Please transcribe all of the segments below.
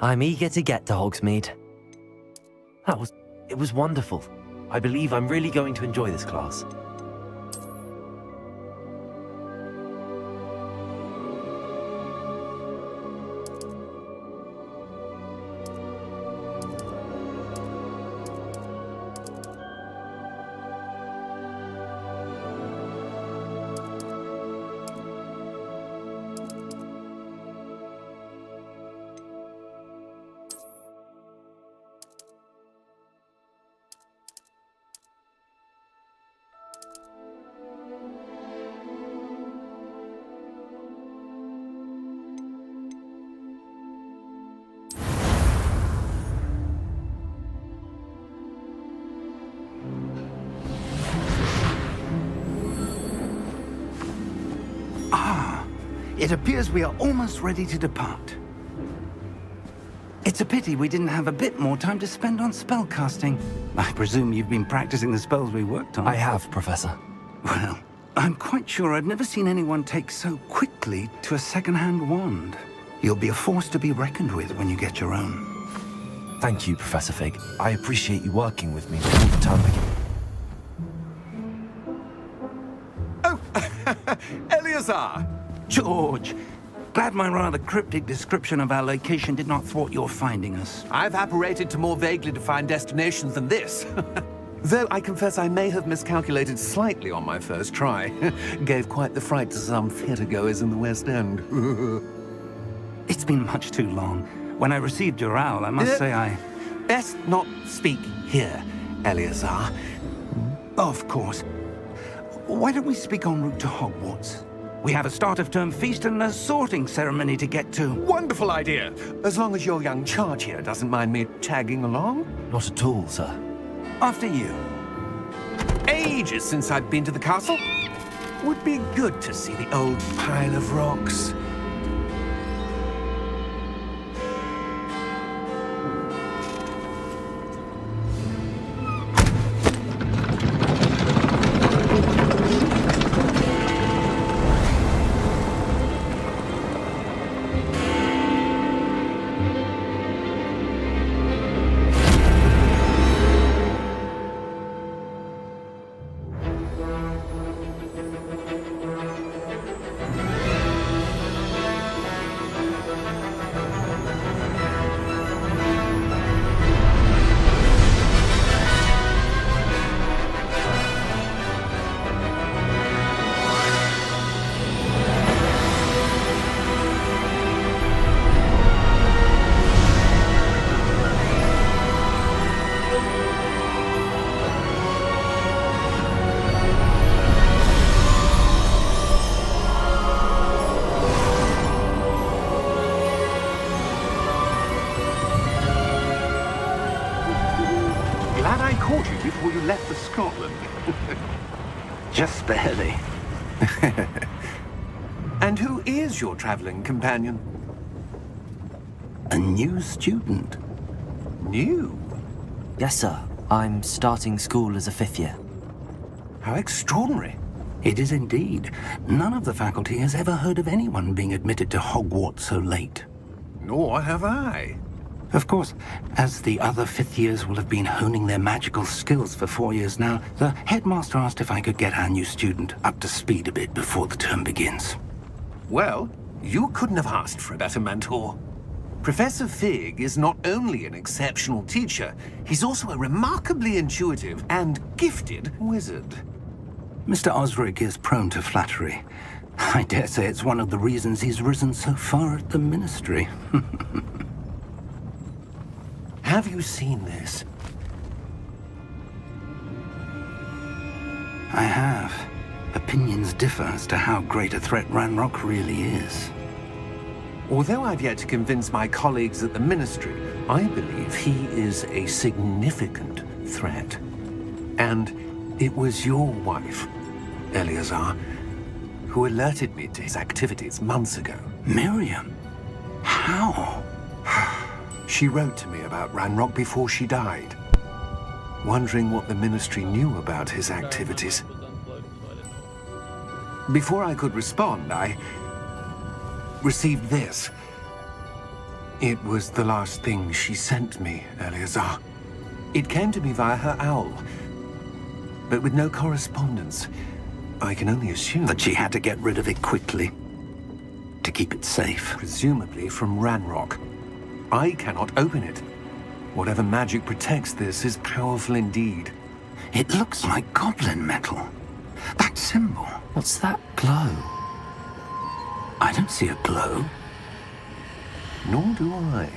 I'm eager to get to Hogsmeade. It was wonderful. I believe I'm really going to enjoy this class. It appears we are almost ready to depart. It's a pity we didn't have a bit more time to spend on spellcasting. I presume you've been practicing the spells we worked on. I have, Professor. Well, I'm quite sure I've never seen anyone take so quickly to a second-hand wand. You'll be a force to be reckoned with when you get your own. Thank you, Professor Fig. I appreciate you working with me all the time again. Oh, Eleazar! George! Glad my rather cryptic description of our location did not thwart your finding us. I've apparated to more vaguely defined destinations than this. Though I confess I may have miscalculated slightly on my first try. Gave quite the fright to some theatre-goers in the West End. It's been much too long. When I received your owl, I must say I... Best not speak here, Eleazar. Of course. Why don't we speak en route to Hogwarts? We have a start-of-term feast and a sorting ceremony to get to. Wonderful idea! As long as your young charge here doesn't mind me tagging along. Not at all, sir. After you. Ages since I've been to the castle. Would be good to see the old pile of rocks. Glad I caught you before you left for Scotland. Just barely. And who is your traveling companion? A new student. New? Yes, sir. I'm starting school as a 5th year. How extraordinary. It is indeed. None of the faculty has ever heard of anyone being admitted to Hogwarts so late. Nor have I. Of course, as the other 5th years will have been honing their magical skills for 4 years now, the headmaster asked if I could get our new student up to speed a bit before the term begins. Well, you couldn't have asked for a better mentor. Professor Fig is not only an exceptional teacher, he's also a remarkably intuitive and gifted wizard. Mr. Osric is prone to flattery. I dare say it's one of the reasons he's risen so far at the Ministry. Have you seen this? I have. Opinions differ as to how great a threat Ranrock really is. Although I've yet to convince my colleagues at the Ministry, I believe he is a significant threat. And it was your wife, Eleazar, who alerted me to his activities months ago. Miriam? How? She wrote to me about Ranrock before she died, wondering what the Ministry knew about his activities. Before I could respond, I received this. It was the last thing she sent me, Eleazar. It came to me via her owl, but with no correspondence. I can only assume That she had to get rid of it quickly to keep it safe. presumably from Ranrock. I cannot open it. Whatever magic protects this is powerful indeed. It looks like goblin metal. That symbol. What's that glow? I don't see a glow. Nor do I.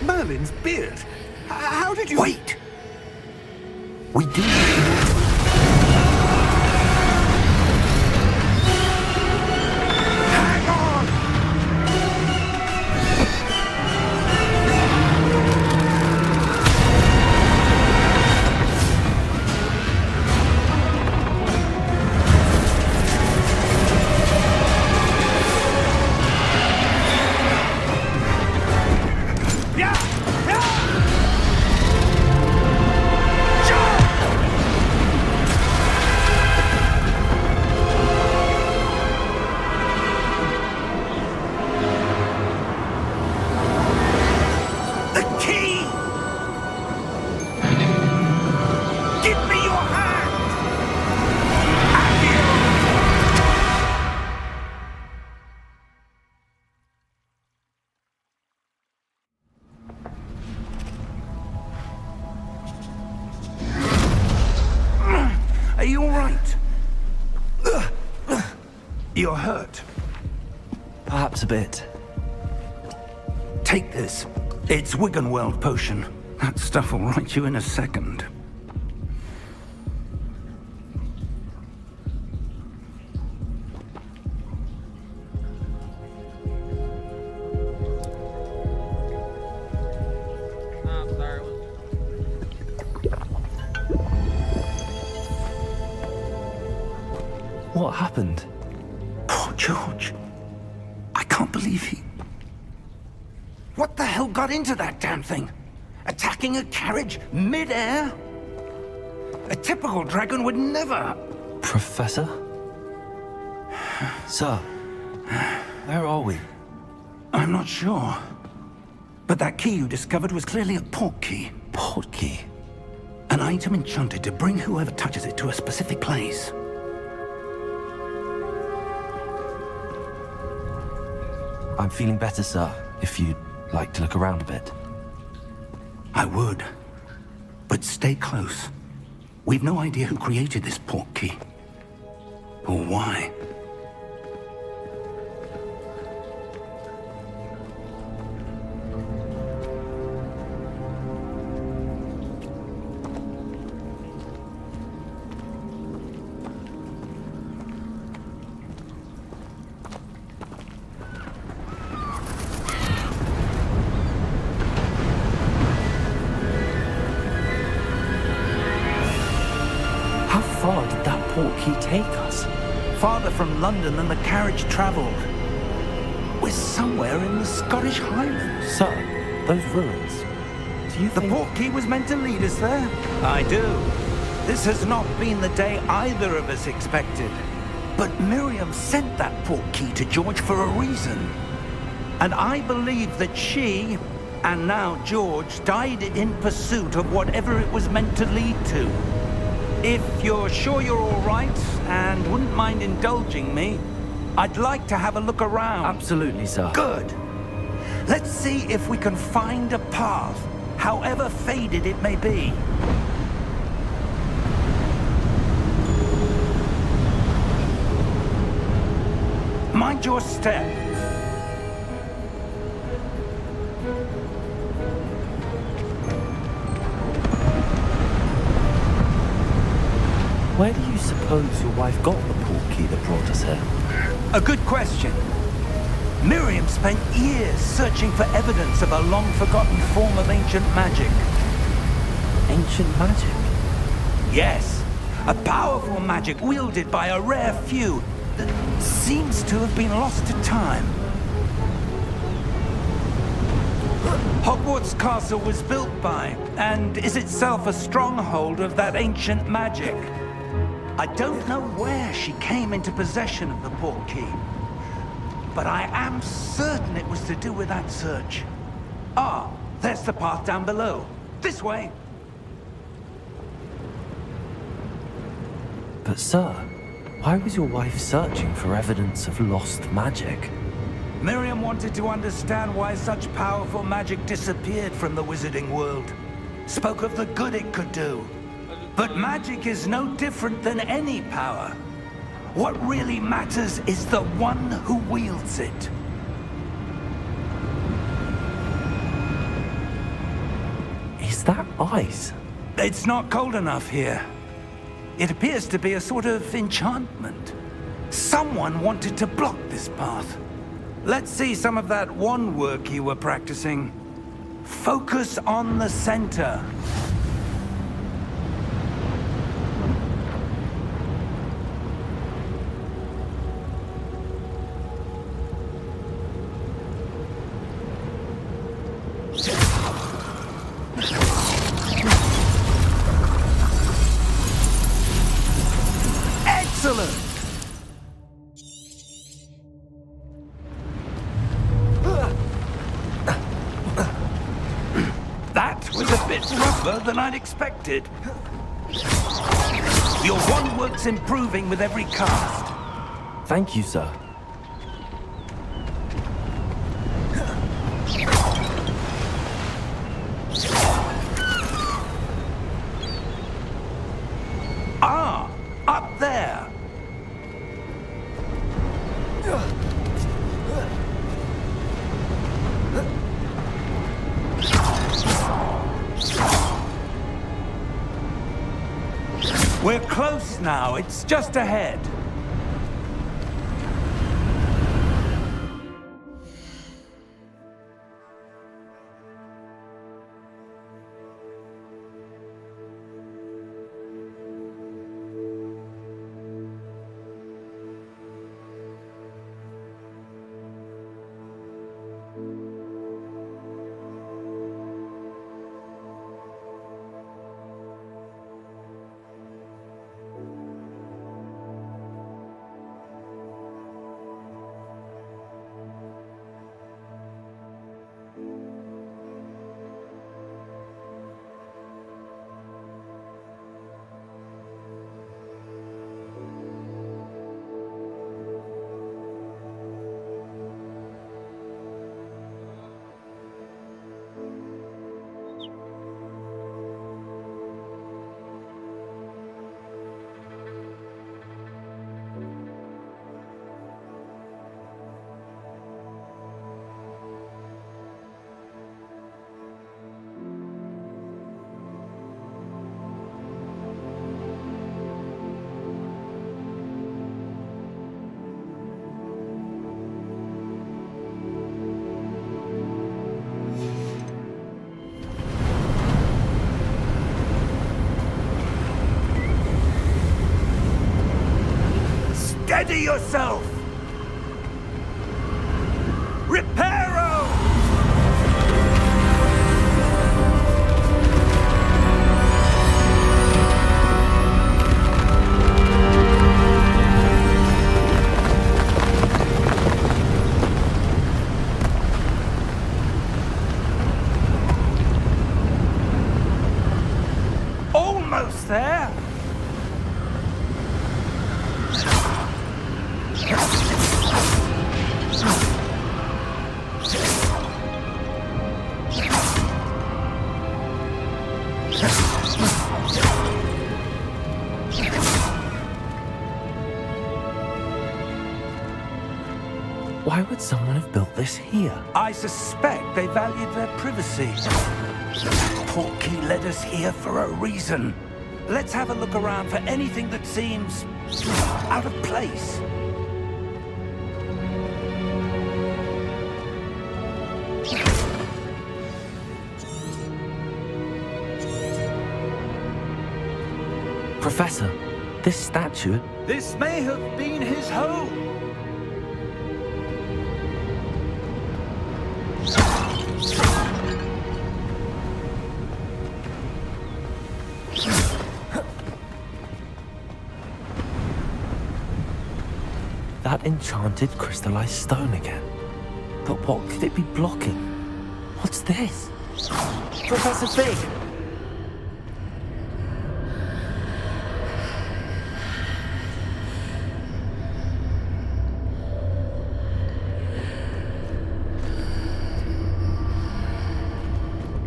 Merlin's beard! How did you... Wait! We do. Hang on! The key! Give me your hand! Are you all right? You're hurt. Perhaps a bit. Take this. It's Wiggenweld potion. That stuff will right you in a second. I'm sorry. What happened? Poor George. I can't believe he... What the hell got into that damn thing? Attacking a carriage mid-air? A typical dragon would never... Professor? Sir, where are we? I'm not sure. But that key you discovered was clearly a port key. Port key? An item enchanted to bring whoever touches it to a specific place. I'm feeling better, sir, if you'd like to look around a bit. I would. But stay close. We've no idea who created this port key. Or why. How far did that port key take us? Farther from London than the carriage traveled. We're somewhere in the Scottish Highlands. Sir, those ruins. Do you The think... port key was meant to lead us there? I do. This has not been the day either of us expected. But Miriam sent that port key to George for a reason. And I believe that she, and now George, died in pursuit of whatever it was meant to lead to. If you're sure you're all right and wouldn't mind indulging me, I'd like to have a look around. Absolutely, sir. Good. Let's see if we can find a path, however faded it may be. Mind your step. Where do you suppose your wife got the port key that brought us here? A good question. Miriam spent years searching for evidence of a long-forgotten form of ancient magic. Ancient magic? Yes, a powerful magic wielded by a rare few that seems to have been lost to time. Hogwarts Castle was built by, and is itself a stronghold of that ancient magic. I don't know where she came into possession of the portkey, but I am certain it was to do with that search. Ah, there's the path down below. This way. But sir, why was your wife searching for evidence of lost magic? Miriam wanted to understand why such powerful magic disappeared from the wizarding world. Spoke of the good it could do. But magic is no different than any power. What really matters is the one who wields it. Is that ice? It's not cold enough here. It appears to be a sort of enchantment. Someone wanted to block this path. Let's see some of that wand work you were practicing. Focus on the center. Excellent! That was a bit rougher than I'd expected. Your wand work's improving with every cast. Thank you, sir. Ah, up there. We're close now. It's just ahead. Steady yourself! Reparo! Almost there! Why would someone have built this here? I suspect they valued their privacy. That portkey led us here for a reason. Let's have a look around for anything that seems out of place. Professor, this statue... This may have been his home. That enchanted crystallized stone again. But what could it be blocking? What's this? Professor Fig!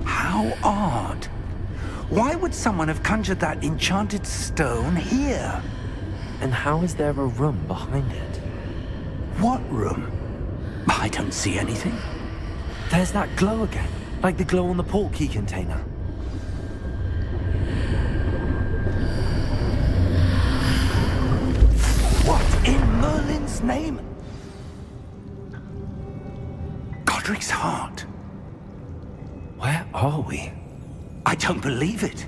How odd. Why would someone have conjured that enchanted stone here? And how is there a room behind it? What room? I don't see anything. There's that glow again, like the glow on the portkey container. What in Merlin's name? Godric's heart. Where are we? I don't believe it.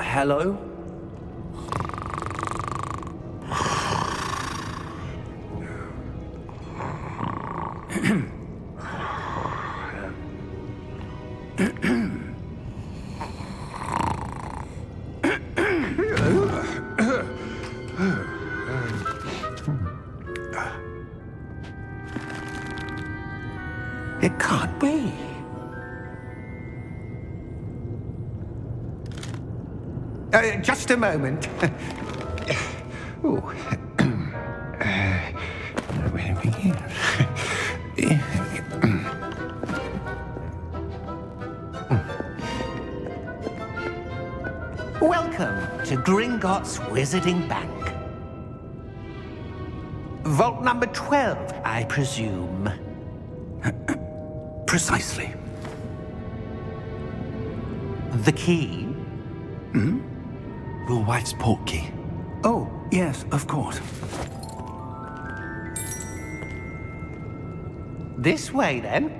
Hello? It can't be. Just a moment. Ooh. Where are we here? Welcome to Gringotts Wizarding Bank. Vault number 12, I presume. Precisely. The key? Your wife's portkey. Oh, yes, of course. This way, then.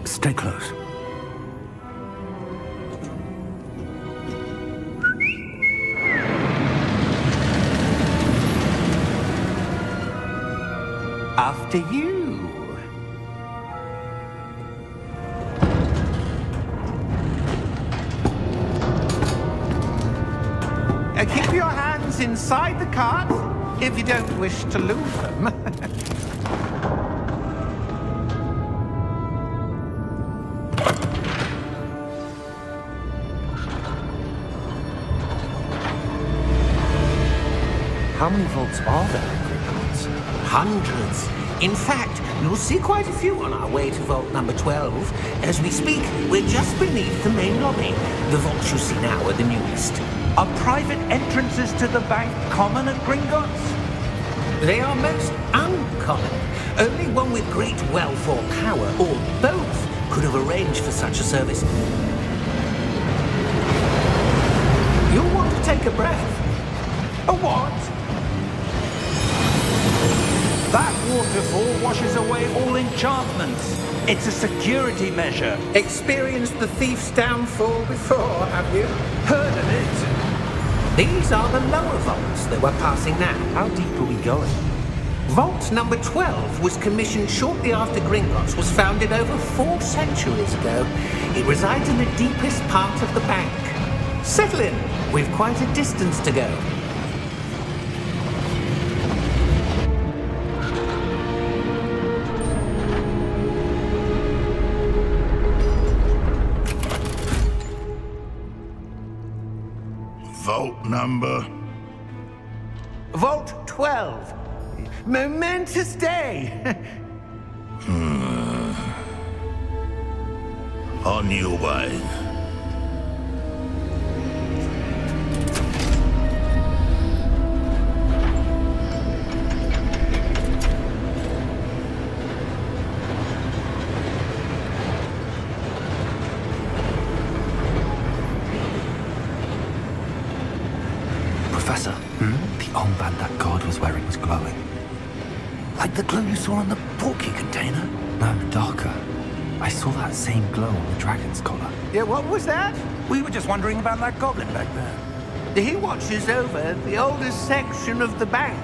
Stay close. After you. Keep your hands inside the cart if you don't wish to lose them. How many vaults are there in Gringotts? Hundreds. In fact, you'll see quite a few on our way to vault number 12. As we speak, we're just beneath the main lobby. The vaults you see now are the newest. Are private entrances to the bank common at Gringotts? They are most uncommon. Only one with great wealth or power, or both, could have arranged for such a service. You'll want to take a breath. A what? That waterfall washes away all enchantments. It's a security measure. Experienced the thief's downfall before, have you? Heard of it? These are the lower vaults that we're passing now. How deep are we going? Vault number 12 was commissioned shortly after Gringotts was founded over 4 centuries ago. It resides in the deepest part of the bank. Settle in. We've quite a distance to go. Vault number? Vault 12. Momentous day. On your way. Professor, the armband that guard was wearing was glowing. Like the glow you saw on the portkey container? No, darker. I saw that same glow on the dragon's collar. Yeah, what was that? We were just wondering about that goblin back there. He watches over the oldest section of the bank.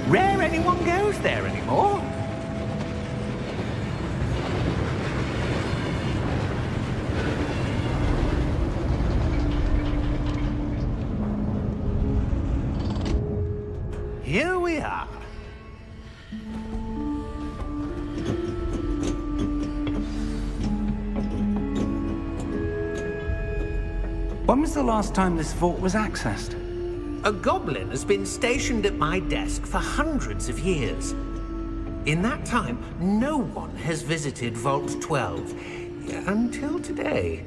Rare anyone goes there anymore. Here we are. When was the last time this vault was accessed? A goblin has been stationed at my desk for hundreds of years. In that time, no one has visited Vault 12 until today.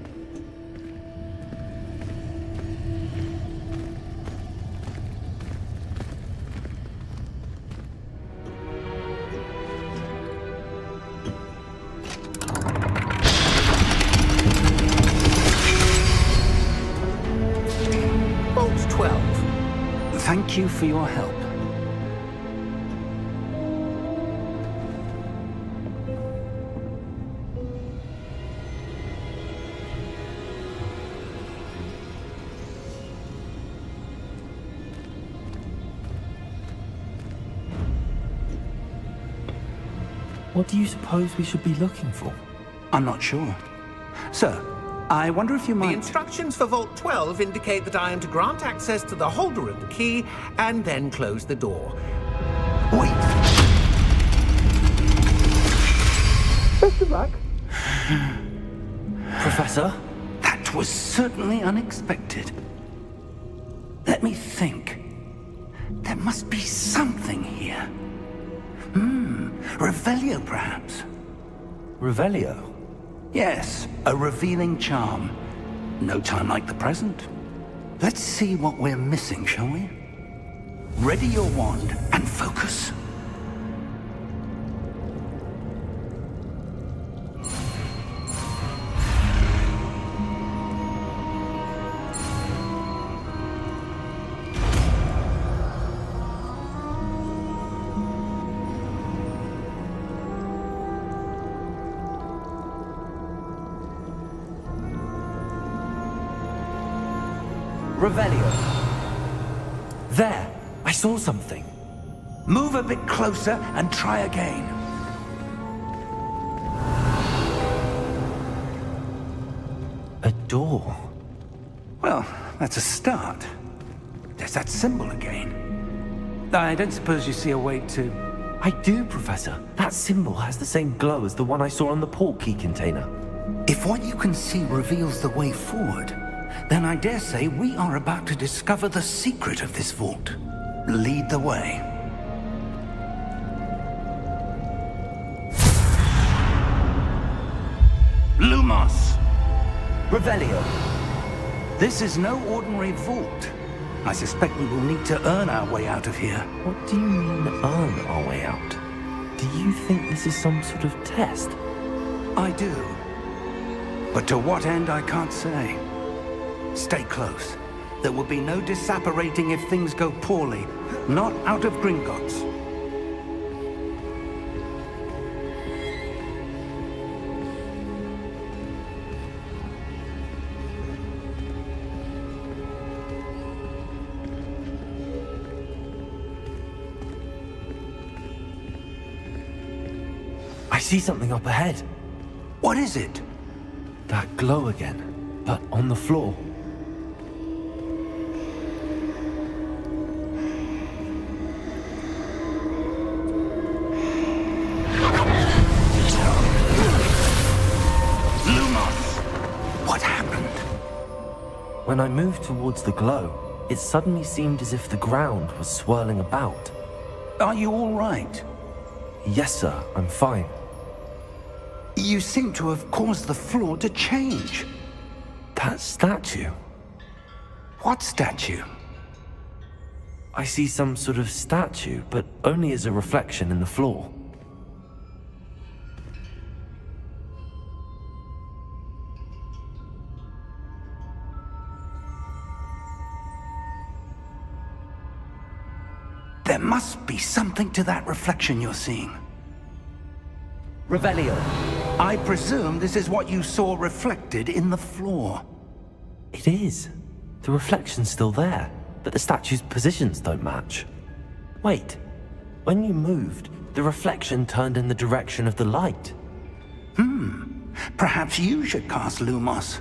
Vault 12. Thank you for your help. What do you suppose we should be looking for? I'm not sure. Sir, I wonder if you The might... instructions for Vault 12 indicate that I am to grant access to the holder of the key and then close the door. Wait! Best of luck. Professor? That was certainly unexpected. Let me think. There must be something here. Revelio, perhaps? Revelio? Yes, a revealing charm. No time like the present. Let's see what we're missing, shall we? Ready your wand and focus. Revelio. There! I saw something. Move a bit closer and try again. A door. Well, that's a start. There's that symbol again. I don't suppose you see a way to... I do, Professor. That symbol has the same glow as the one I saw on the port key container. If what you can see reveals the way forward, then I dare say we are about to discover the secret of this vault. Lead the way. Lumos! Revelio. This is no ordinary vault. I suspect we will need to earn our way out of here. What do you mean, earn our way out? Do you think this is some sort of test? I do. But to what end, I can't say. Stay close. There will be no disapparating if things go poorly. Not out of Gringotts. I see something up ahead. What is it? That glow again, but on the floor. Lumos! What happened? When I moved towards the glow, it suddenly seemed as if the ground was swirling about. Are you all right? Yes, sir, I'm fine. You seem to have caused the floor to change. That statue. What statue? I see some sort of statue, but only as a reflection in the floor. There must be something to that reflection you're seeing. Revelio. I presume this is what you saw reflected in the floor. It is. The reflection's still there, but the statue's positions don't match. Wait. When you moved, the reflection turned in the direction of the light. Perhaps you should cast Lumos.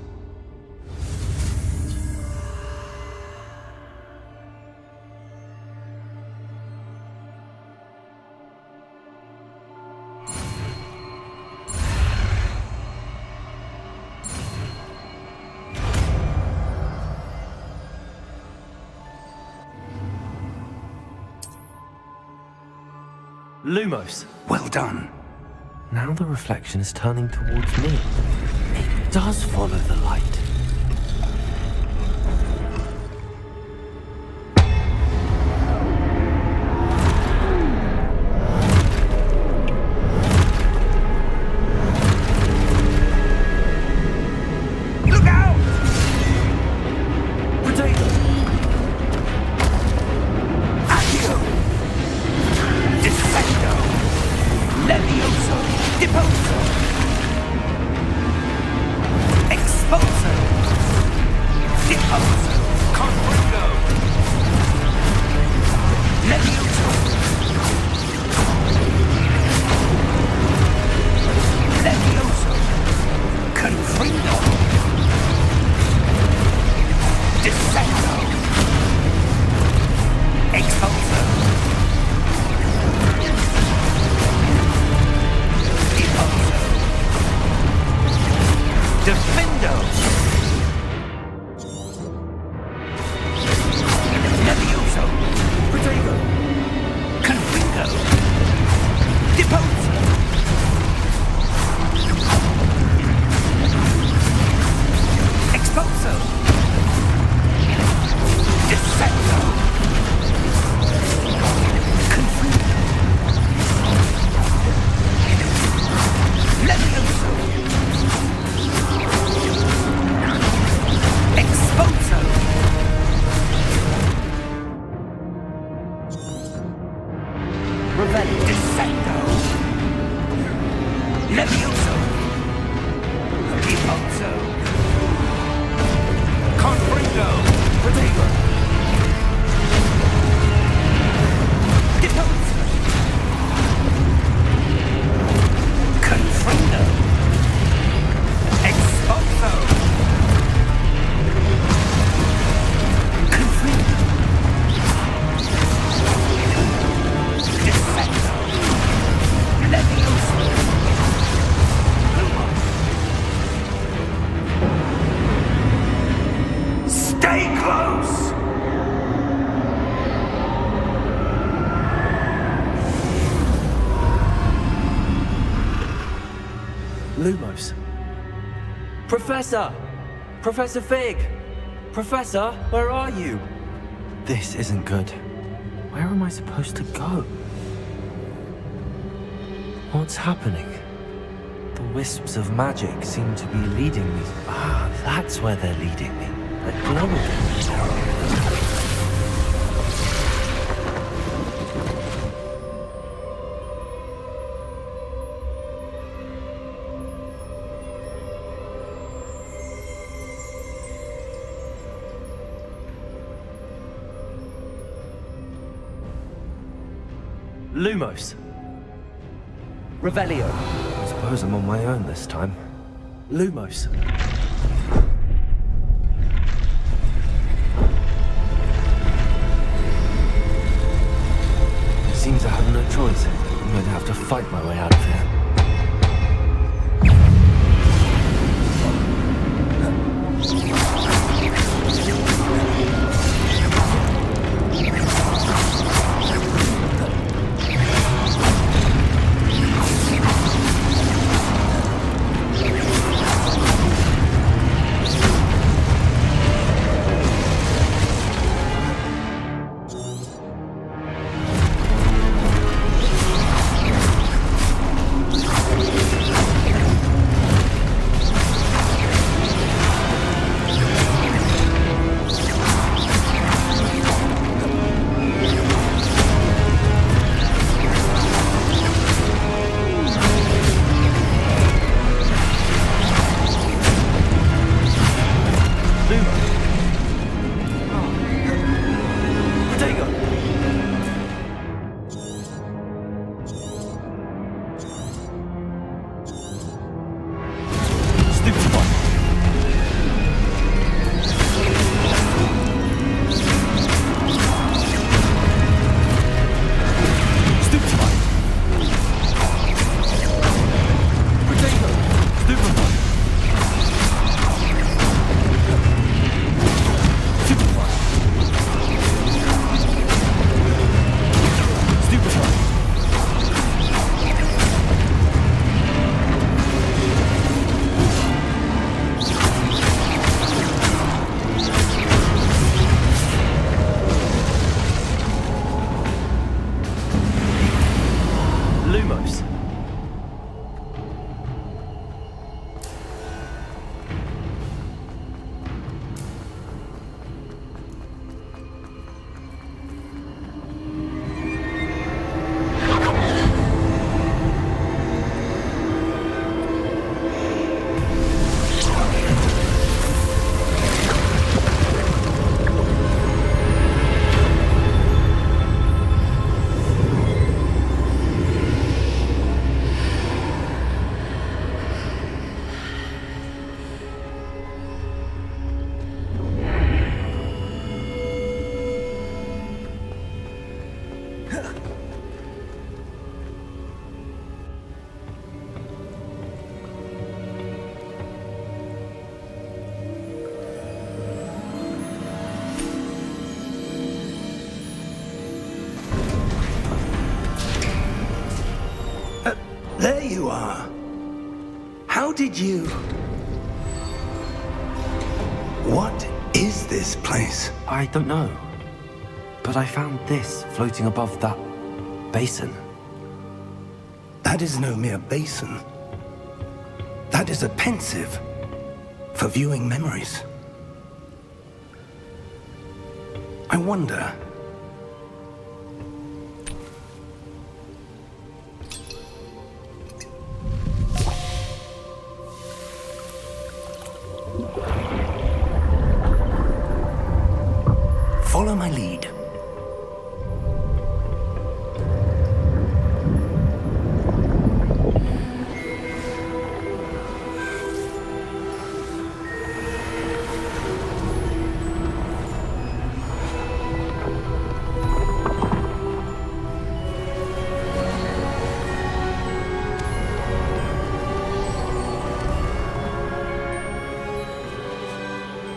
Lumos. Well done. Now the reflection is turning towards me. It does follow the light. Look out! Potato! Accio! Defecto! Levioso! Deposo! Expulso! Deposo! Confringo! Levioso! Levioso! Confringo! Defecto! Expulso! Deposo! Lumos. Professor! Professor Fig! Professor, where are you? This isn't good. Where am I supposed to go? What's happening? The wisps of magic seem to be leading me. Ah, that's where they're leading me. They're glowing. Lumos. Revelio. I suppose I'm on my own this time. Lumos. Seems I have no choice. I'm going to have to fight my way out of here. Lumos. There you are. How did you... What is this place? I don't know. But I found this floating above that basin. That is no mere basin. That is a pensive for viewing memories. I wonder... Follow my lead.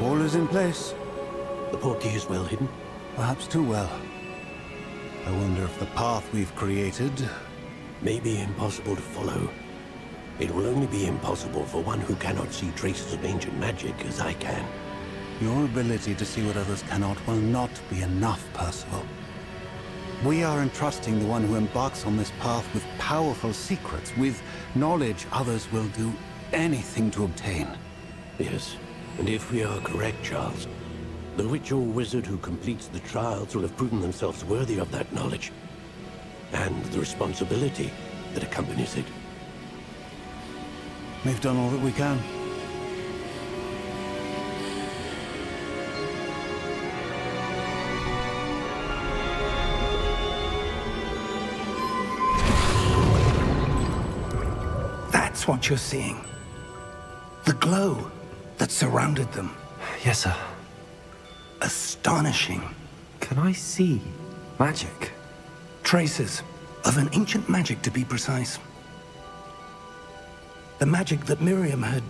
All is in place. The portkey is well hidden. Perhaps too well. I wonder if the path we've created... May be impossible to follow. It will only be impossible for one who cannot see traces of ancient magic as I can. Your ability to see what others cannot will not be enough, Percival. We are entrusting the one who embarks on this path with powerful secrets, with knowledge others will do anything to obtain. Yes, and if we are correct, Charles, the witch or wizard who completes the trials will have proven themselves worthy of that knowledge, and the responsibility that accompanies it. We've done all that we can. That's what you're seeing. The glow that surrounded them. Yes, sir. Astonishing. Can I see magic? Traces of an ancient magic, to be precise. The magic that Miriam had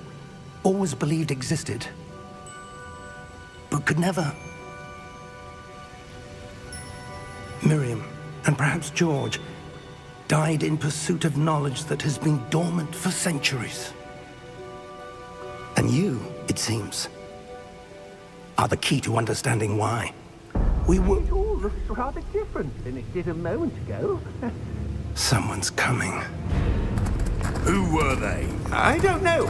always believed existed, but could never. Miriam, and perhaps George, died in pursuit of knowledge that has been dormant for centuries. And you, it seems, are the key to understanding why. We were... It all looks rather different than it did a moment ago. Someone's coming. Who were they? I don't know.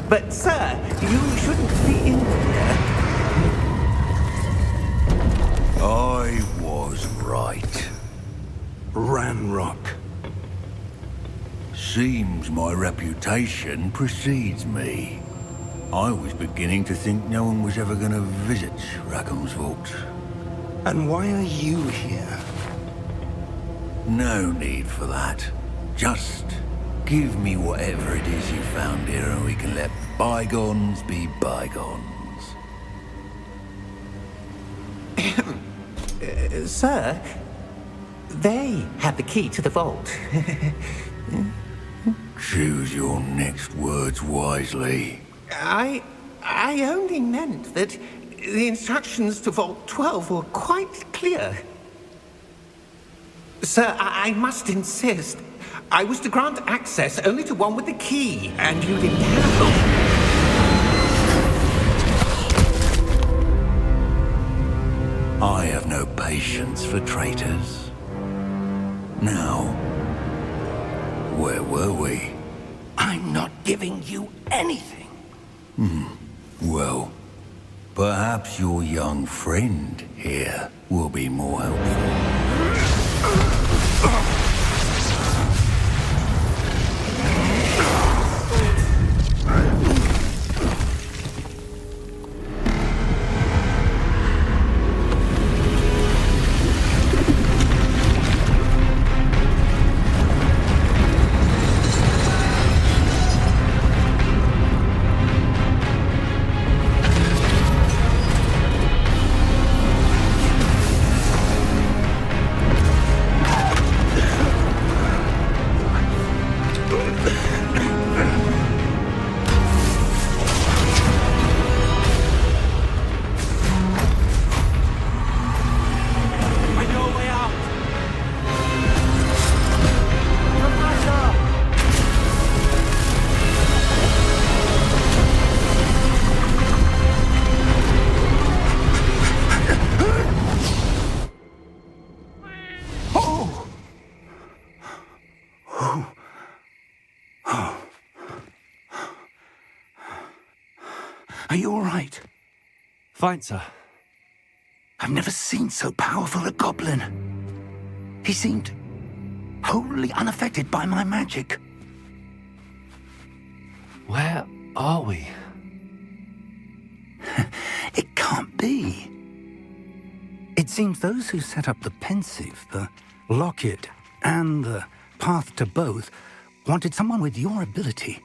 But, sir, you shouldn't be in here. I was right. Ranrock. Seems my reputation precedes me. I was beginning to think no one was ever going to visit Rackham's vault. And why are you here? No need for that. Just give me whatever it is you found here and we can let bygones be bygones. Sir, they had the key to the vault. Choose your next words wisely. I only meant that the instructions to Vault 12 were quite clear. Sir, I must insist. I was to grant access only to one with the key, and you didn't have them. I have no patience for traitors. Now, where were we? I'm not giving you anything. Well, perhaps your young friend here will be more helpful. Are you all right? Fine, sir. I've never seen so powerful a goblin. He seemed wholly unaffected by my magic. Where are we? It can't be. It seems those who set up the pensive, the locket, and the path to both wanted someone with your ability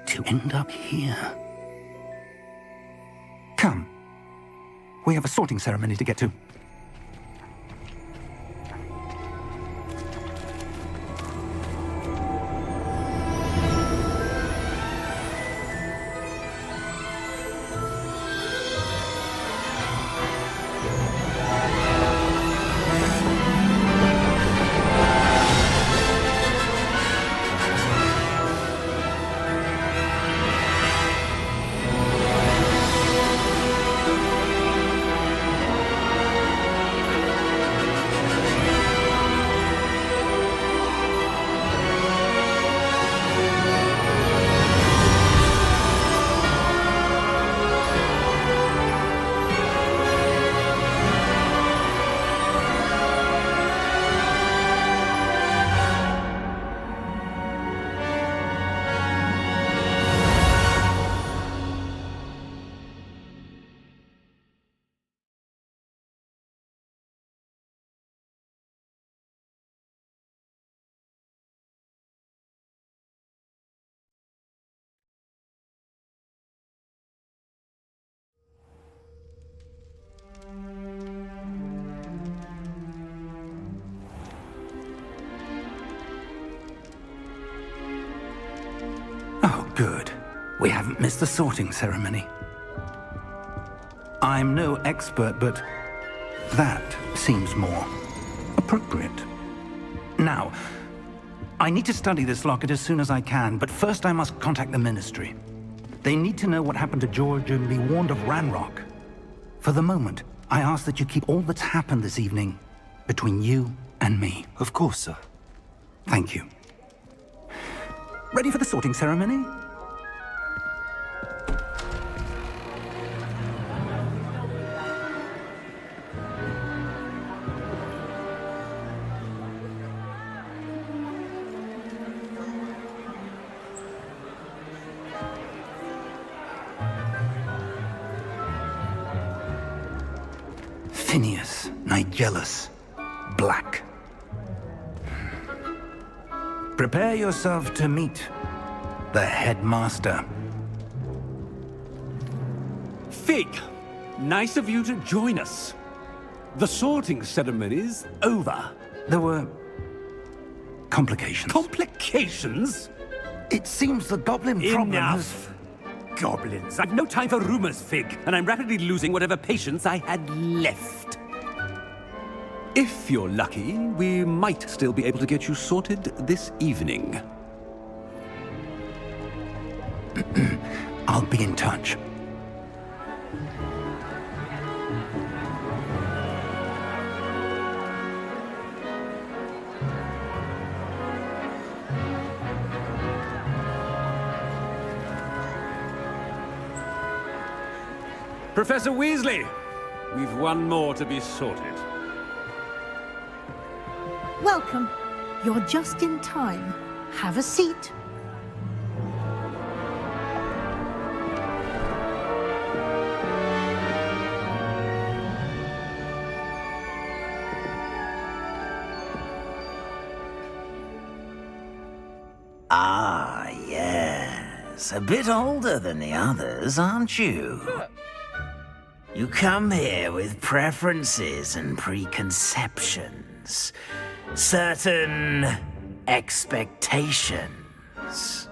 to end up here. Come. We have a sorting ceremony to get to. Good. We haven't missed the sorting ceremony. I'm no expert, but that seems more appropriate. Now, I need to study this locket as soon as I can, but first I must contact the Ministry. They need to know what happened to George and be warned of Ranrock. For the moment, I ask that you keep all that's happened this evening between you and me. Of course, sir. Thank you. Ready for the sorting ceremony? Phineas Nigellus Black. Prepare yourself to meet the headmaster. Fig, nice of you to join us. The sorting ceremony's over. There were complications. Complications? It seems the goblin problem has... Enough! Goblins. I've no time for rumors, Fig, and I'm rapidly losing whatever patience I had left. If you're lucky, we might still be able to get you sorted this evening. I'll be in touch. Professor Weasley, we've one more to be sorted. Welcome. You're just in time. Have a seat. Ah, yes. A bit older than the others, aren't you? You come here with preferences and preconceptions. Certain expectations.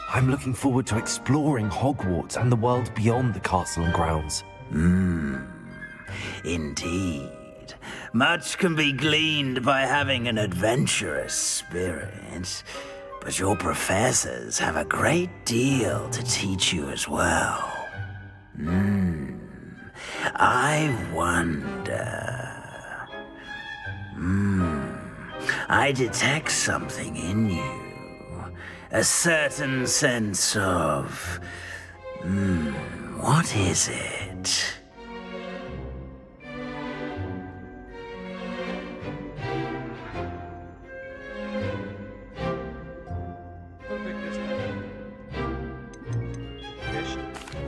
I'm looking forward to exploring Hogwarts and the world beyond the castle and grounds. Indeed. Much can be gleaned by having an adventurous spirit, but your professors have a great deal to teach you as well. I wonder... I detect something in you. A certain sense of... what is it?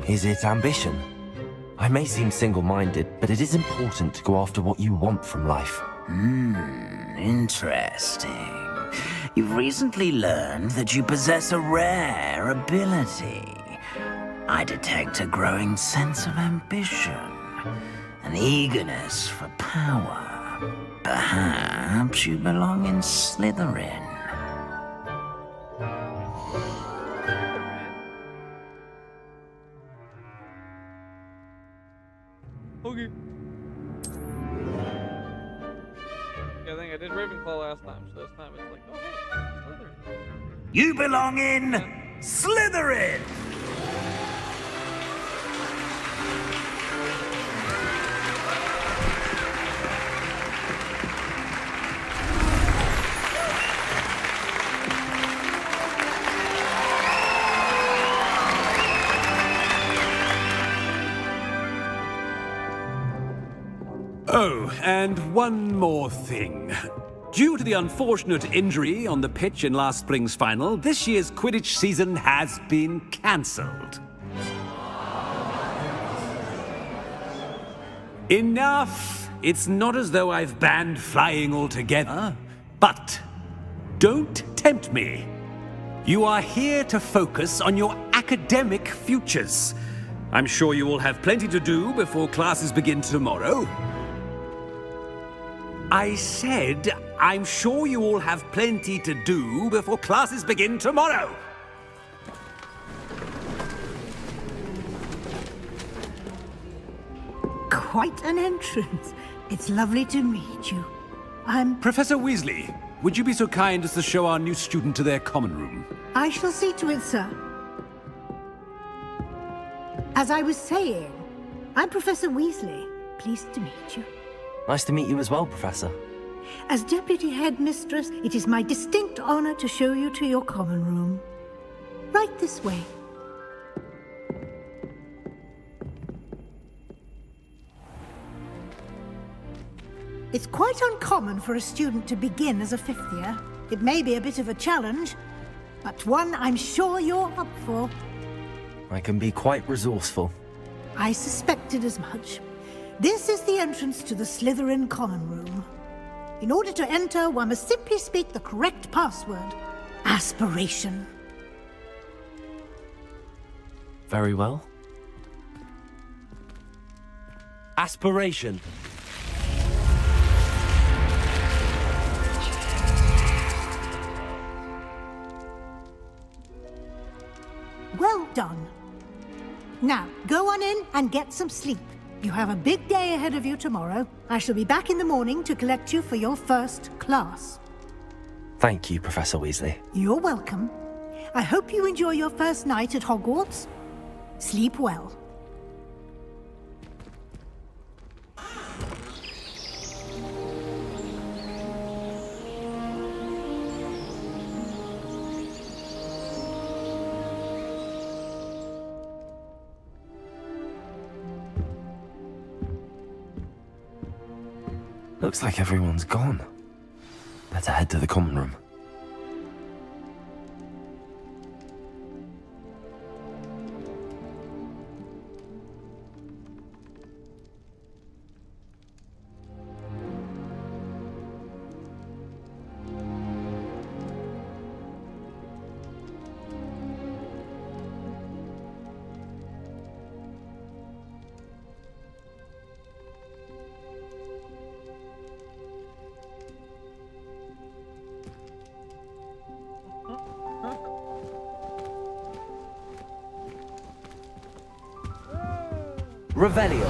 Is it ambition? I may seem single-minded, but it is important to go after what you want from life. Interesting. You've recently learned that you possess a rare ability. I detect a growing sense of ambition, an eagerness for power. Perhaps you belong in Slytherin. Okay. Yeah, I think I did Ravenclaw last time, so this time it's like, oh hey, Slytherin. You belong in Slytherin! Oh, and one more thing. Due to the unfortunate injury on the pitch in last spring's final, this year's Quidditch season has been cancelled. Enough! It's not as though I've banned flying altogether, but don't tempt me. You are here to focus on your academic futures. I'm sure you will have plenty to do before classes begin tomorrow. I said, I'm sure you all have plenty to do before classes begin tomorrow. Quite an entrance. It's lovely to meet you. Professor Weasley, would you be so kind as to show our new student to their common room? I shall see to it, sir. As I was saying, I'm Professor Weasley. Pleased to meet you. Nice to meet you as well, Professor. As Deputy Headmistress, it is my distinct honor to show you to your common room. Right this way. It's quite uncommon for a student to begin as a fifth year. It may be a bit of a challenge, but one I'm sure you're up for. I can be quite resourceful. I suspected as much. This is the entrance to the Slytherin common room. In order to enter, one must simply speak the correct password. Aspiration. Very well. Aspiration. Well done. Now, go on in and get some sleep. You have a big day ahead of you tomorrow. I shall be back in the morning to collect you for your first class. Thank you, Professor Weasley. You're welcome. I hope you enjoy your first night at Hogwarts. Sleep well. Looks like everyone's gone. Better head to the common room. Revelio.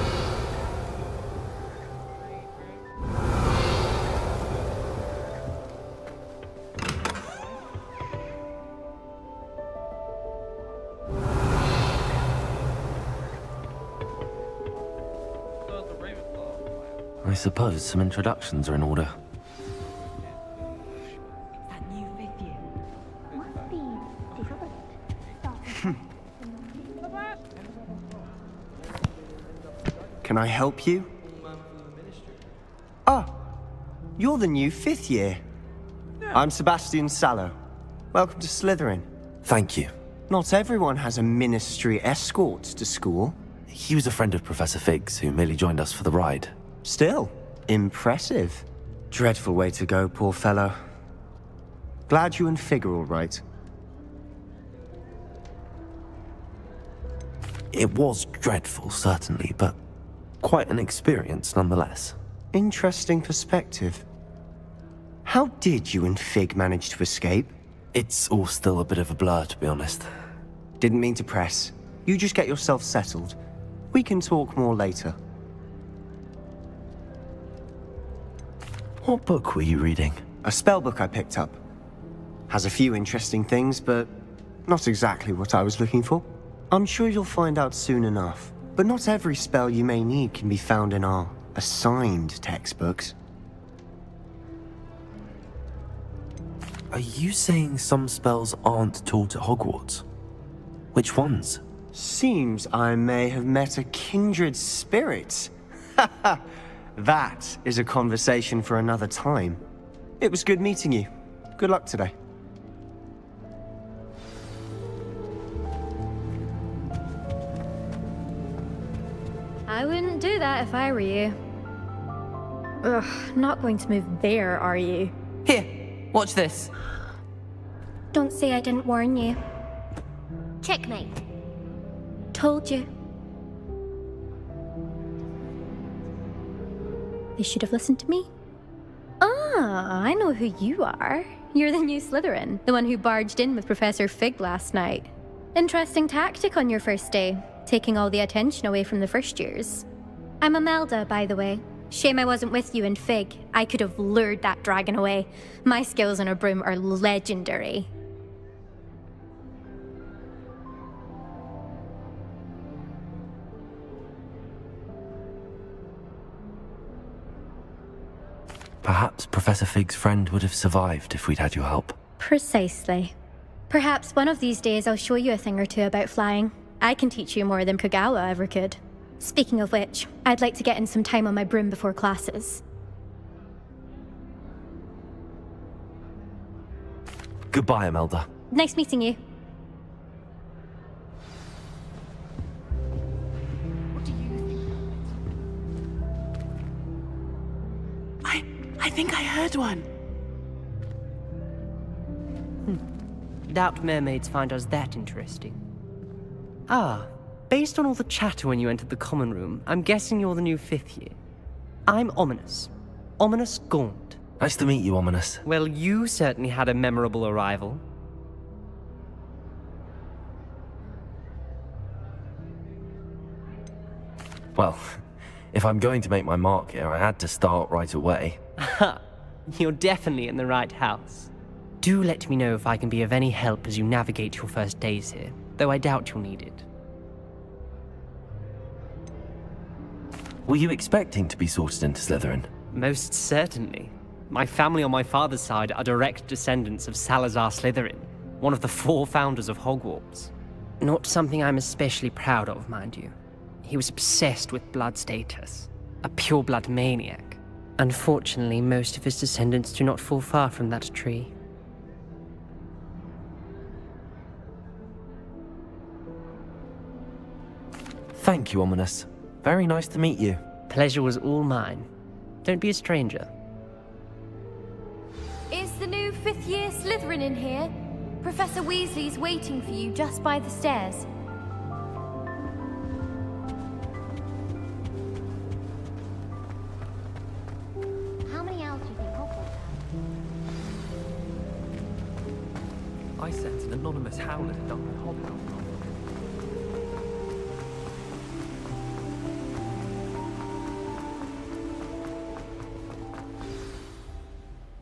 I suppose some introductions are in order. Can I help you? Oh, you're the new fifth year. I'm Sebastian Sallow. Welcome to Slytherin. Thank you. Not everyone has a ministry escort to school. He was a friend of Professor Fig's who merely joined us for the ride. Still, impressive. Dreadful way to go, poor fellow. Glad you and Fig are all right. It was dreadful, certainly, but quite an experience nonetheless. Interesting perspective. How did you and Fig manage to escape? It's all still a bit of a blur, to be honest. Didn't mean to press. You just get yourself settled. We can talk more later. What book were you reading? A spell book I picked up. Has a few interesting things, but not exactly what I was looking for. I'm sure you'll find out soon enough. But not every spell you may need can be found in our assigned textbooks. Are you saying some spells aren't taught at Hogwarts? Which ones? Seems I may have met a kindred spirit. That is a conversation for another time. It was good meeting you. Good luck today. I wouldn't do that if I were you. Ugh, not going to move there, are you? Here, watch this. Don't say I didn't warn you. Checkmate. Told you. They should have listened to me. Ah, I know who you are. You're the new Slytherin, the one who barged in with Professor Fig last night. Interesting tactic on your first day, taking all the attention away from the first years. I'm Imelda, by the way. Shame I wasn't with you in Fig. I could have lured that dragon away. My skills on a broom are legendary. Perhaps Professor Fig's friend would have survived if we'd had your help. Precisely. Perhaps one of these days I'll show you a thing or two about flying. I can teach you more than Kagawa ever could. Speaking of which, I'd like to get in some time on my broom before classes. Goodbye, Imelda. Nice meeting you. I think I heard one. Doubt mermaids find us that interesting. Ah, based on all the chatter when you entered the common room, I'm guessing you're the new 5th year. I'm Ominous. Ominous Gaunt. Nice to meet you, Ominous. Well, you certainly had a memorable arrival. Well, if I'm going to make my mark here, I had to start right away. Aha, you're definitely in the right house. Do let me know if I can be of any help as you navigate your first days here, though I doubt you'll need it. Were you expecting to be sorted into Slytherin? Most certainly. My family on my father's side are direct descendants of Salazar Slytherin, one of the 4 founders of Hogwarts. Not something I'm especially proud of, mind you. He was obsessed with blood status, a pure-blood maniac. Unfortunately, most of his descendants do not fall far from that tree. Thank you, Ominous. Very nice to meet you. Pleasure was all mine. Don't be a stranger. Is the new 5th year Slytherin in here? Professor Weasley's waiting for you just by the stairs. How many owls do you think Hogwarts has? I sent an anonymous howler to Duncan Hobhouse.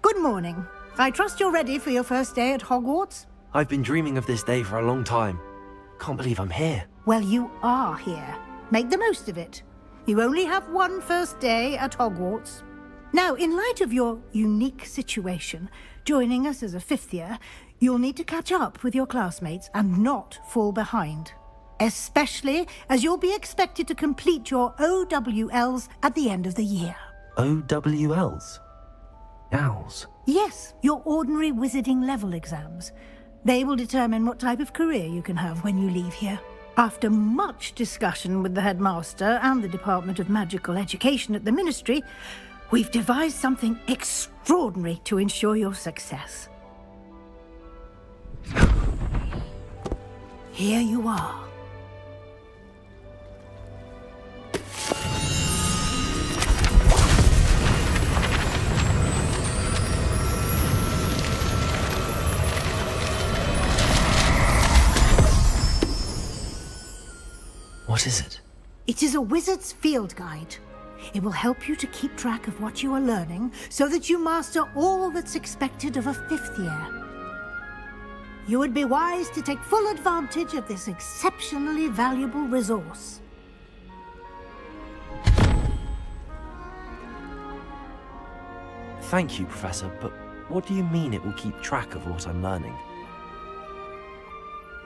Good morning. I trust you're ready for your first day at Hogwarts? I've been dreaming of this day for a long time. Can't believe I'm here. Well, you are here. Make the most of it. You only have one first day at Hogwarts. Now, in light of your unique situation, joining us as a 5th year, you'll need to catch up with your classmates and not fall behind. Especially as you'll be expected to complete your OWLs at the end of the year. OWLs? Owls? Yes, your ordinary wizarding level exams. They will determine what type of career you can have when you leave here. After much discussion with the headmaster and the Department of Magical Education at the Ministry, we've devised something extraordinary to ensure your success. Here you are. What is it? It is a wizard's field guide. It will help you to keep track of what you are learning so that you master all that's expected of a 5th year. You would be wise to take full advantage of this exceptionally valuable resource. Thank you, Professor, but what do you mean it will keep track of what I'm learning?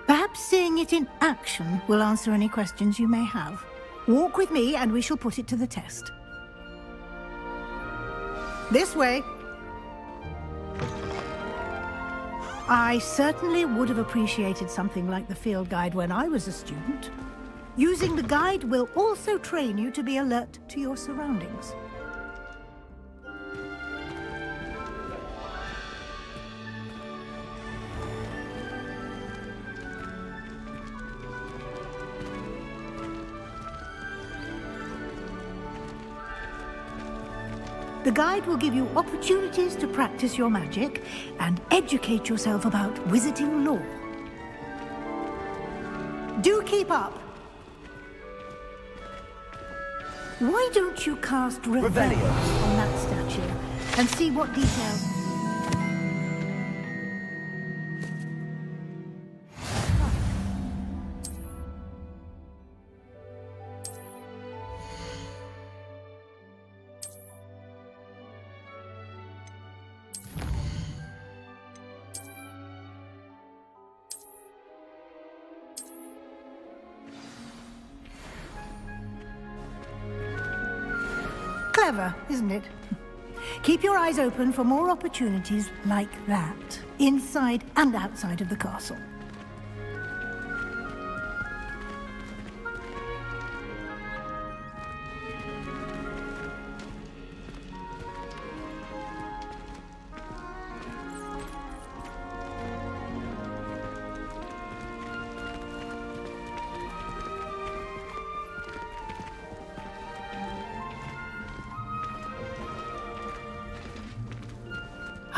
Perhaps seeing it in action will answer any questions you may have. Walk with me and we shall put it to the test. This way. I certainly would have appreciated something like the field guide when I was a student. Using the guide will also train you to be alert to your surroundings. The guide will give you opportunities to practice your magic and educate yourself about wizarding lore. Do keep up. Why don't you cast Revelio on that statue and see what details... Clever, isn't it? Keep your eyes open for more opportunities like that, inside and outside of the castle.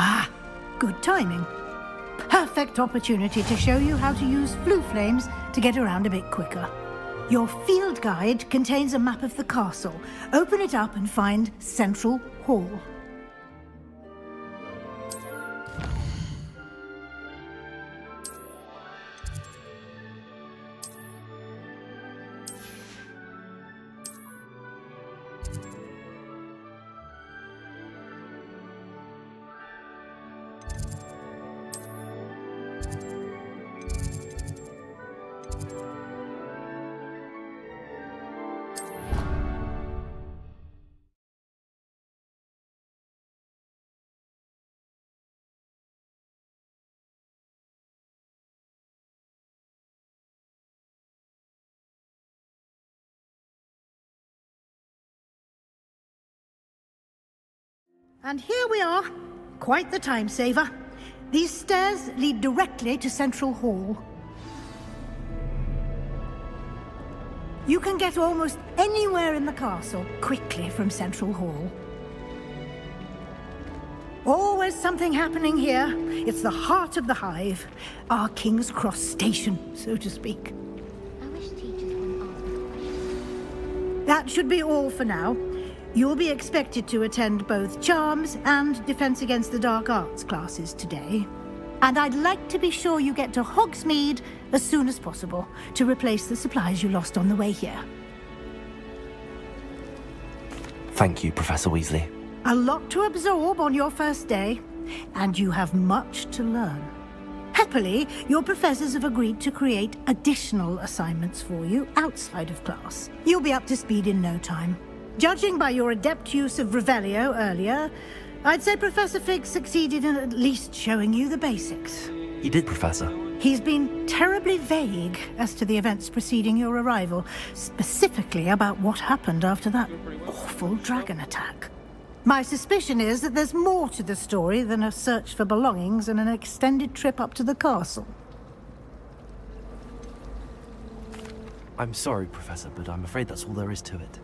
Ah, good timing. Perfect opportunity to show you how to use flue flames to get around a bit quicker. Your field guide contains a map of the castle. Open it up and find Central Hall. And here we are. Quite the time saver. These stairs lead directly to Central Hall. You can get almost anywhere in the castle quickly from Central Hall. Always something happening here. It's the heart of the hive. Our King's Cross station, so to speak. I wish teachers wouldn't ask me questions. That should be all for now. You'll be expected to attend both Charms and Defense Against the Dark Arts classes today. And I'd like to be sure you get to Hogsmeade as soon as possible to replace the supplies you lost on the way here. Thank you, Professor Weasley. A lot to absorb on your first day, and you have much to learn. Happily, your professors have agreed to create additional assignments for you outside of class. You'll be up to speed in no time. Judging by your adept use of Revelio earlier, I'd say Professor Fig succeeded in at least showing you the basics. He did, Professor. He's been terribly vague as to the events preceding your arrival, specifically about what happened after that awful dragon attack. My suspicion is that there's more to the story than a search for belongings and an extended trip up to the castle. I'm sorry, Professor, but I'm afraid that's all there is to it.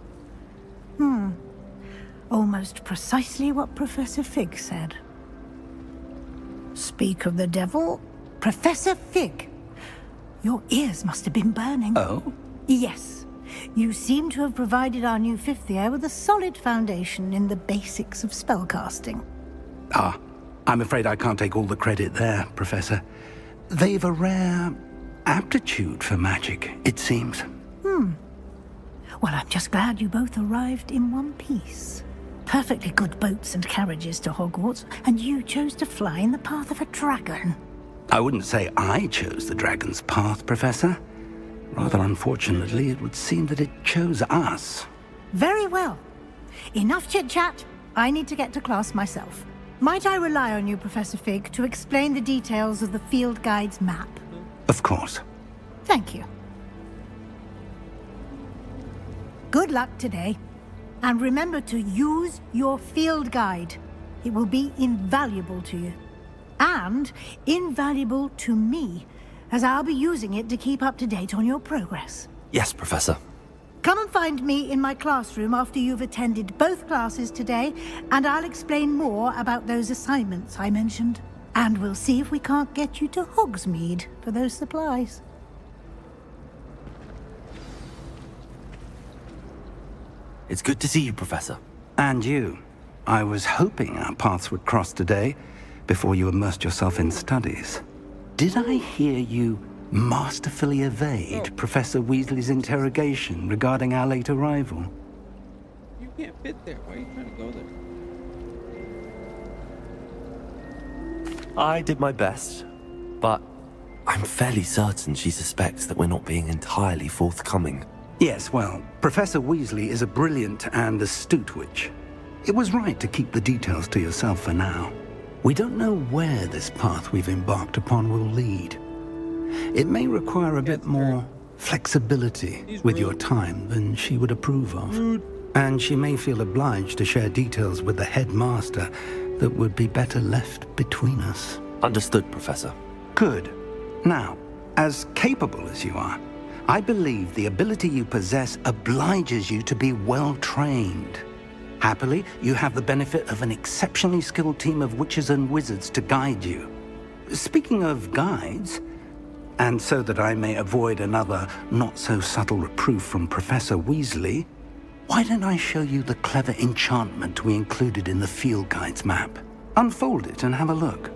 Almost precisely what Professor Fig said. Speak of the devil, Professor Fig. Your ears must have been burning. Oh? Yes. You seem to have provided our new fifth year with a solid foundation in the basics of spellcasting. Ah, I'm afraid I can't take all the credit there, Professor. They've a rare aptitude for magic, it seems. Well, I'm just glad you both arrived in one piece. Perfectly good boats and carriages to Hogwarts, and you chose to fly in the path of a dragon. I wouldn't say I chose the dragon's path, Professor. Rather unfortunately, it would seem that it chose us. Very well. Enough chit-chat. I need to get to class myself. Might I rely on you, Professor Fig, to explain the details of the field guide's map? Of course. Thank you. Good luck today. And remember to use your field guide. It will be invaluable to you. And invaluable to me, as I'll be using it to keep up to date on your progress. Yes, Professor. Come and find me in my classroom after you've attended both classes today, and I'll explain more about those assignments I mentioned. And we'll see if we can't get you to Hogsmeade for those supplies. It's good to see you, Professor. And you. I was hoping our paths would cross today, before you immersed yourself in studies. Did I hear you masterfully evade Professor Weasley's interrogation regarding our late arrival? You can't fit there. Why are you trying to go there? I did my best, but I'm fairly certain she suspects that we're not being entirely forthcoming. Yes, well, Professor Weasley is a brilliant and astute witch. It was right to keep the details to yourself for now. We don't know where this path we've embarked upon will lead. It may require a bit more flexibility with your time than she would approve of. And she may feel obliged to share details with the headmaster that would be better left between us. Understood, Professor. Good. Now, as capable as you are, I believe the ability you possess obliges you to be well-trained. Happily, you have the benefit of an exceptionally skilled team of witches and wizards to guide you. Speaking of guides, and so that I may avoid another not-so-subtle reproof from Professor Weasley, why don't I show you the clever enchantment we included in the field guide's map? Unfold it and have a look.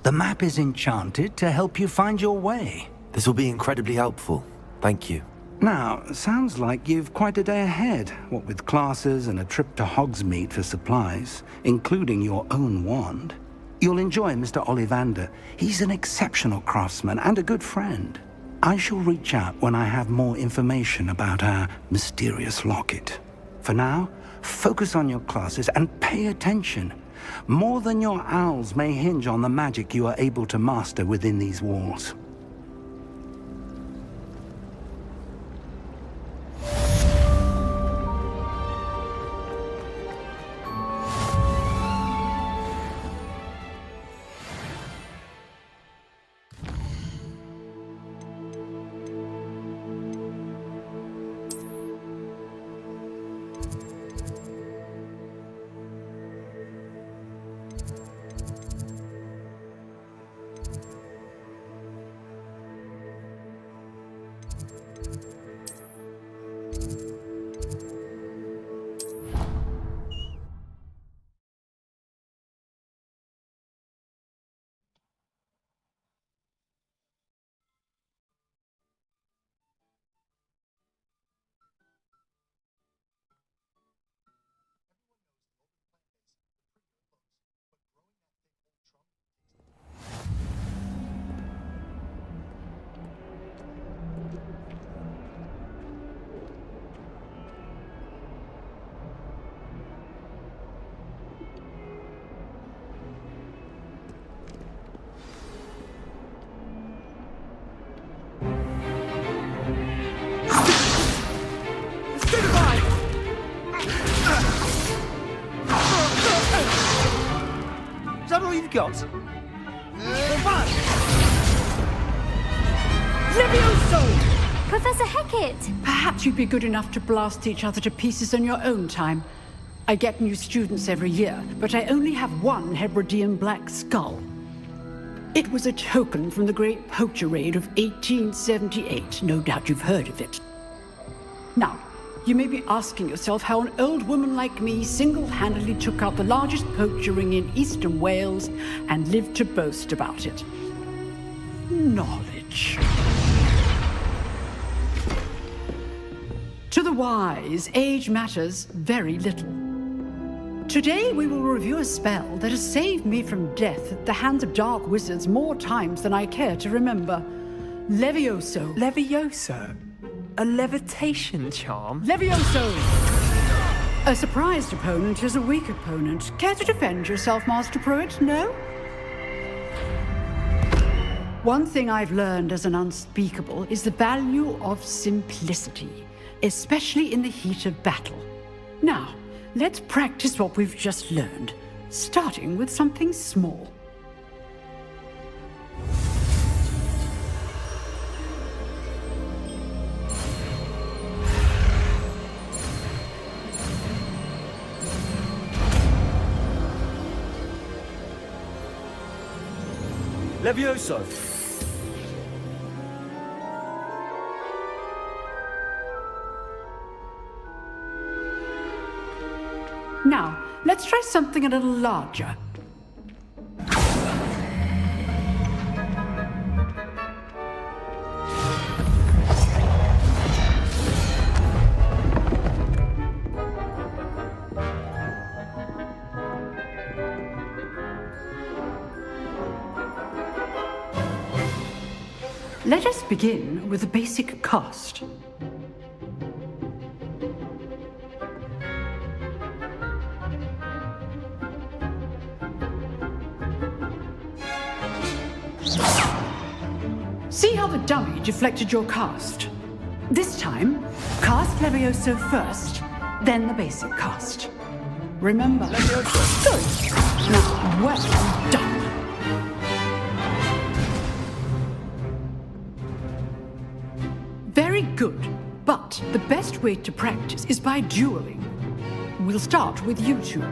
The map is enchanted to help you find your way. This will be incredibly helpful. Thank you. Now, sounds like you've quite a day ahead, what with classes and a trip to Hogsmeade for supplies, including your own wand. You'll enjoy Mr. Ollivander. He's an exceptional craftsman and a good friend. I shall reach out when I have more information about our mysterious locket. For now, focus on your classes and pay attention. More than your owls may hinge on the magic you are able to master within these walls. Is that all you've got? Levioso! Professor Hecat! Perhaps you'd be good enough to blast each other to pieces on your own time. I get new students every year, but I only have one Hebridean black skull. It was a token from the Great Poacher Raid of 1878. No doubt you've heard of it. Now, you may be asking yourself how an old woman like me single-handedly took out the largest poacher ring in eastern Wales and lived to boast about it. Knowledge. To the wise, age matters very little. Today we will review a spell that has saved me from death at the hands of dark wizards more times than I care to remember. Levioso. Levioso? A levitation charm? Levioso! A surprised opponent is a weak opponent. Care to defend yourself, Master Pruitt? No? One thing I've learned as an unspeakable is the value of simplicity, especially in the heat of battle. Now, let's practice what we've just learned, starting with something small. Levioso! Now, let's try something a little larger. Let us begin with a basic cast. See how the dummy deflected your cast? This time, cast Levioso first, then the basic cast. Remember. Levioso. Good. Now, well done. Very good, but the best way to practice is by dueling. We'll start with you two.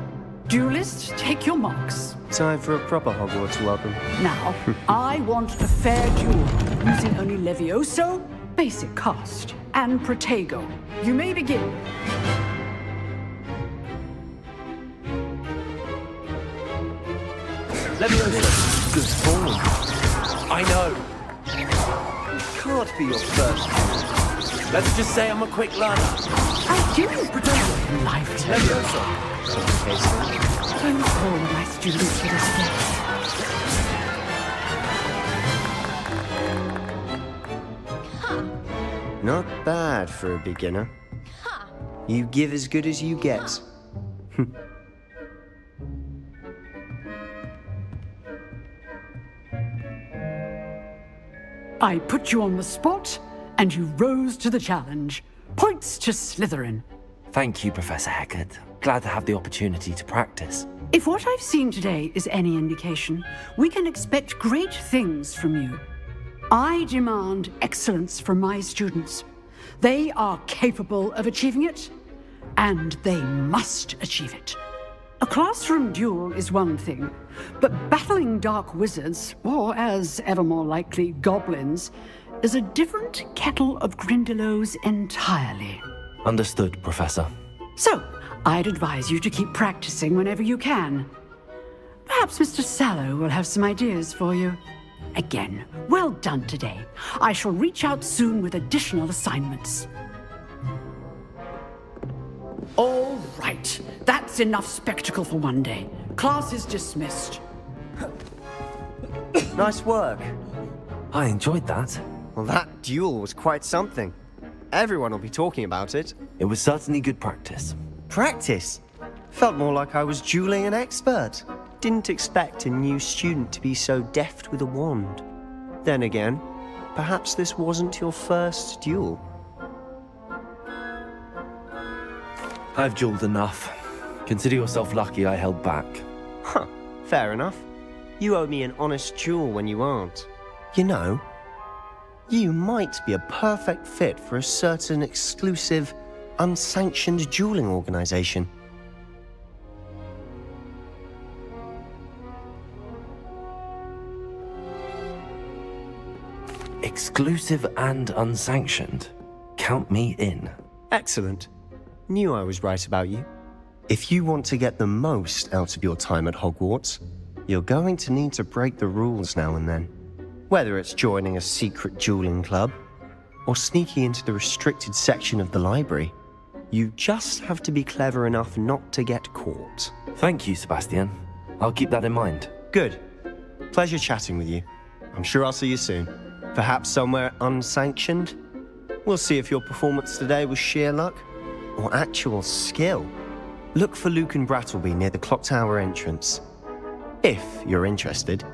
Duelists, take your marks. Time for a proper Hogwarts welcome. Now, I want a fair duel, using only Levioso, basic cast, and Protego. You may begin. Levioso, good form. I know. Can't be your first. Let's just say I'm a quick learner. I do Protego lively. Levioso. Don't all my students for this place. Not bad for a beginner. You give as good as you get. I put you on the spot, and you rose to the challenge. Points to Slytherin. Thank you, Professor Hecat. Glad to have the opportunity to practice. If what I've seen today is any indication, we can expect great things from you. I demand excellence from my students. They are capable of achieving it, and they must achieve it. A classroom duel is one thing, but battling dark wizards, or as ever more likely, goblins, is a different kettle of Grindylows entirely. Understood, Professor. So, I'd advise you to keep practicing whenever you can. Perhaps Mr. Sallow will have some ideas for you. Again, well done today. I shall reach out soon with additional assignments. All right, that's enough spectacle for one day. Class is dismissed. Nice work. I enjoyed that. Well, that duel was quite something. Everyone will be talking about it. It was certainly good practice. Practice? Felt more like I was dueling an expert. Didn't expect a new student to be so deft with a wand. Then again, perhaps this wasn't your first duel. I've dueled enough. Consider yourself lucky I held back. Huh, fair enough. You owe me an honest duel when you aren't. You know, you might be a perfect fit for a certain exclusive, unsanctioned dueling organization. Exclusive and unsanctioned. Count me in. Excellent. Knew I was right about you. If you want to get the most out of your time at Hogwarts, you're going to need to break the rules now and then. Whether it's joining a secret dueling club, or sneaking into the restricted section of the library, you just have to be clever enough not to get caught. Thank you, Sebastian. I'll keep that in mind. Good. Pleasure chatting with you. I'm sure I'll see you soon. Perhaps somewhere unsanctioned? We'll see if your performance today was sheer luck or actual skill. Look for Luke and Brattleby near the clock tower entrance, if you're interested.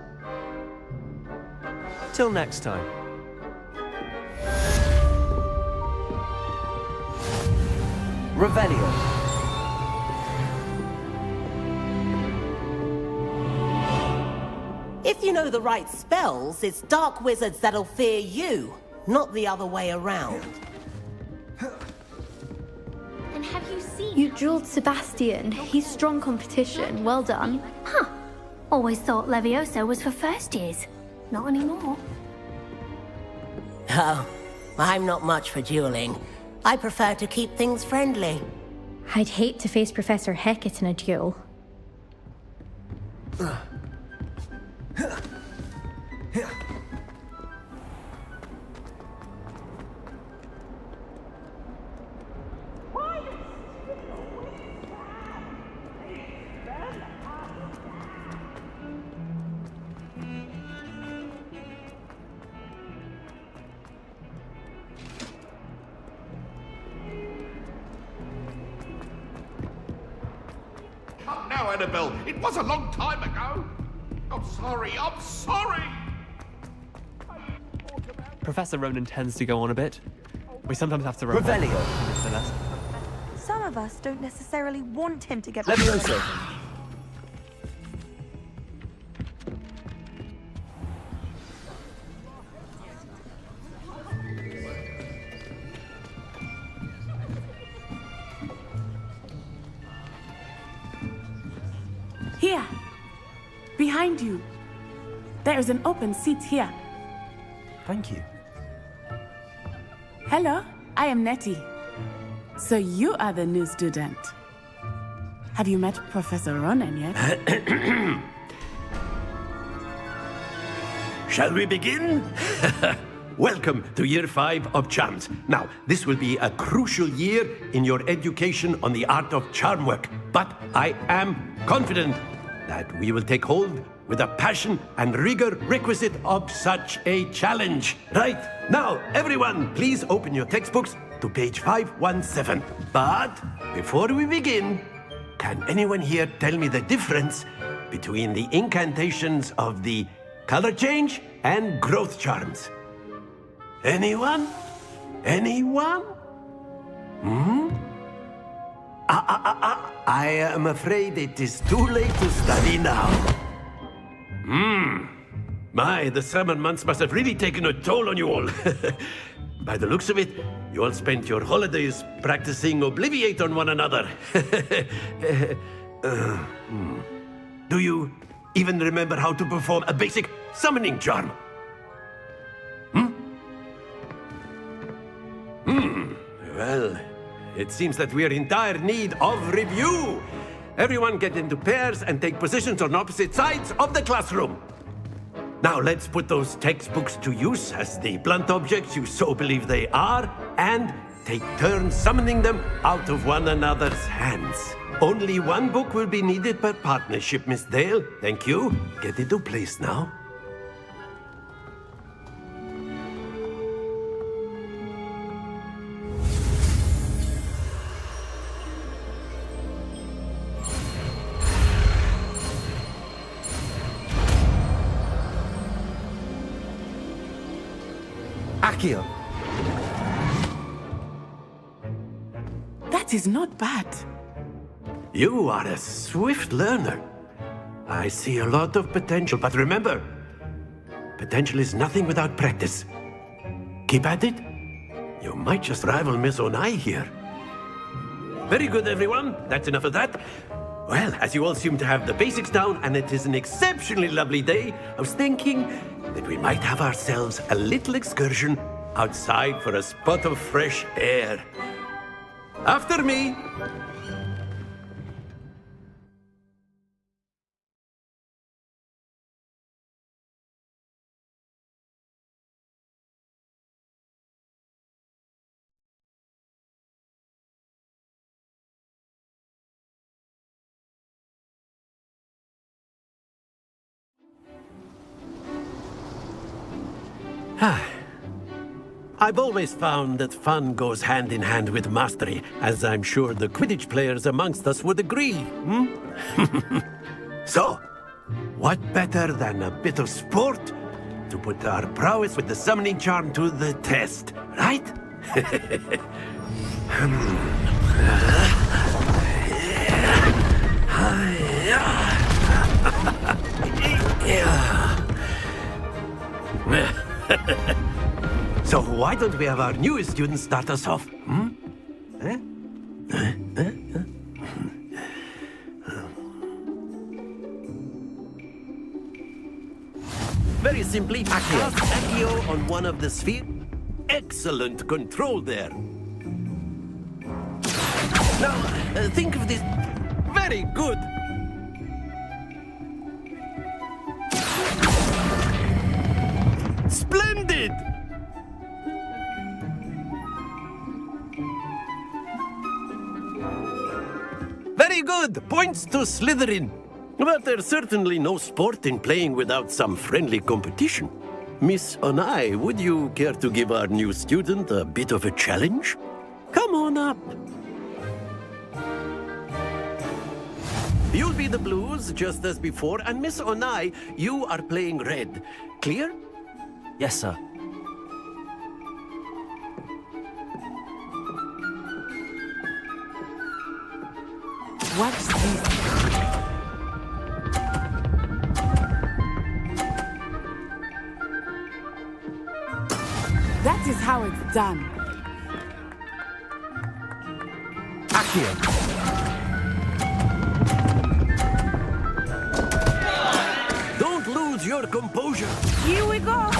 Till next time. Revelio. If you know the right spells, it's dark wizards that'll fear you, not the other way around. And have you seen... You drilled Sebastian. He's strong competition. Well done. Huh. Always thought Levioso was for first years. Not anymore. Oh, I'm not much for dueling. I prefer to keep things friendly. I'd hate to face Professor Hecat in a duel. Come now, Annabelle. It was a long time ago. I'm sorry. I'm sorry. Professor Ronan tends to go on a bit. We sometimes have to Revelio. Some of us don't necessarily want him to get Levioso. Here. Behind you. There is an open seat here. Thank you. Hello, I am Nettie. So you are the new student. Have you met Professor Ronan yet? Shall we begin? Welcome to Year 5 of Charms. Now, this will be a crucial year in your education on the art of charm work, but I am confident that we will take hold with the passion and rigor requisite of such a challenge. Right, now, everyone, please open your textbooks to page 517. But before we begin, can anyone here tell me the difference between the incantations of the color change and growth charms? Anyone? Anyone? I am afraid it is too late to study now. My, the summer months must have really taken a toll on you all. By the looks of it, you all spent your holidays practicing Obliviate on one another. Do you even remember how to perform a basic summoning charm? Well, it seems that we are in dire need of review. Everyone get into pairs and take positions on opposite sides of the classroom. Now let's put those textbooks to use as the blunt objects you so believe they are, and take turns summoning them out of one another's hands. Only one book will be needed per partnership, Miss Dale. Thank you. Get into place now. Accio. That is not bad. You are a swift learner. I see a lot of potential, but remember, potential is nothing without practice. Keep at it. You might just rival Miss Onai here. Very good, everyone. That's enough of that. Well, as you all seem to have the basics down, and it is an exceptionally lovely day, I was thinking that we might have ourselves a little excursion outside for a spot of fresh air. After me. I've always found that fun goes hand in hand with mastery, as I'm sure the Quidditch players amongst us would agree. So, what better than a bit of sport to put our prowess with the summoning charm to the test, right? So why don't we have our newest student start us off? Eh? Very simply, cast Accio on one of the spheres. Excellent control there. Now, think of this. Very good. Splendid! Very good. Points to Slytherin. But there's certainly no sport in playing without some friendly competition. Miss Onai, would you care to give our new student a bit of a challenge? Come on up. You'll be the blues, just as before, and Miss Onai, you are playing red. Clear? Yes, sir. Watch this. That is how it's done. Accio. Don't lose your composure. Here we go.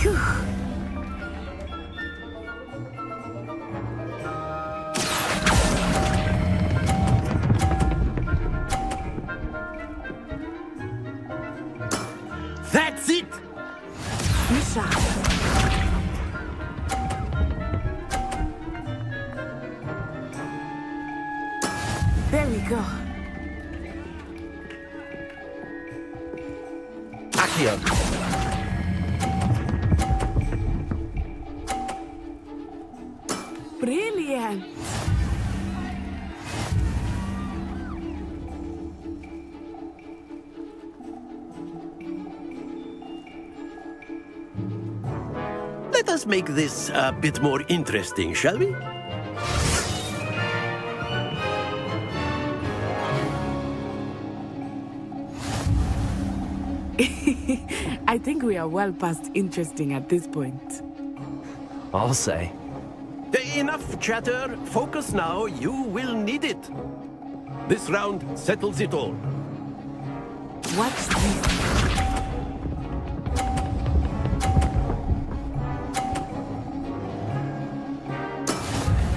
Phew. That's it! Be sharp. There we go. Accio. Brilliant. Let us make this a bit more interesting, shall we? I think we are well past interesting at this point. I'll say. Enough chatter. Focus now. You will need it. This round settles it all. Watch this.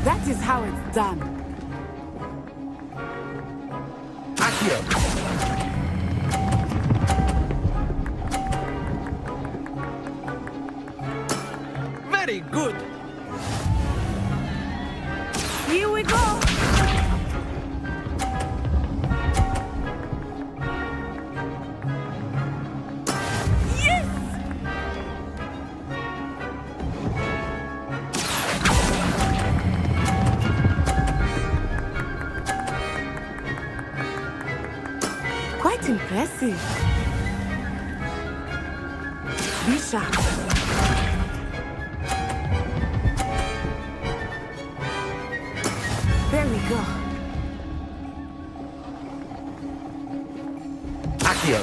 That is how it's done. Accio. Very good. Here we go. Yes! Quite impressive. Be sharp. There we go. Accio.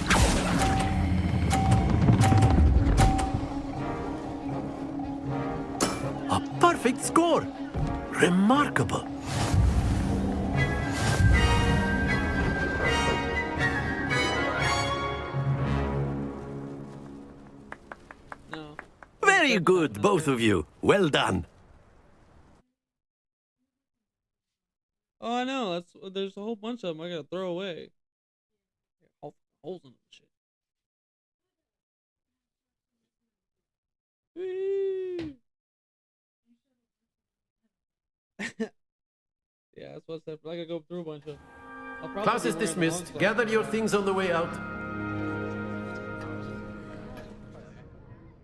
A perfect score. Remarkable. No. Very good, both of you. Well done. Oh, I know. There's a whole bunch of them I gotta throw away. Holes in them, shit. Whee! Yeah, that's what's that. I gotta go through a bunch of them. Class is dismissed. Gather your things on the way out.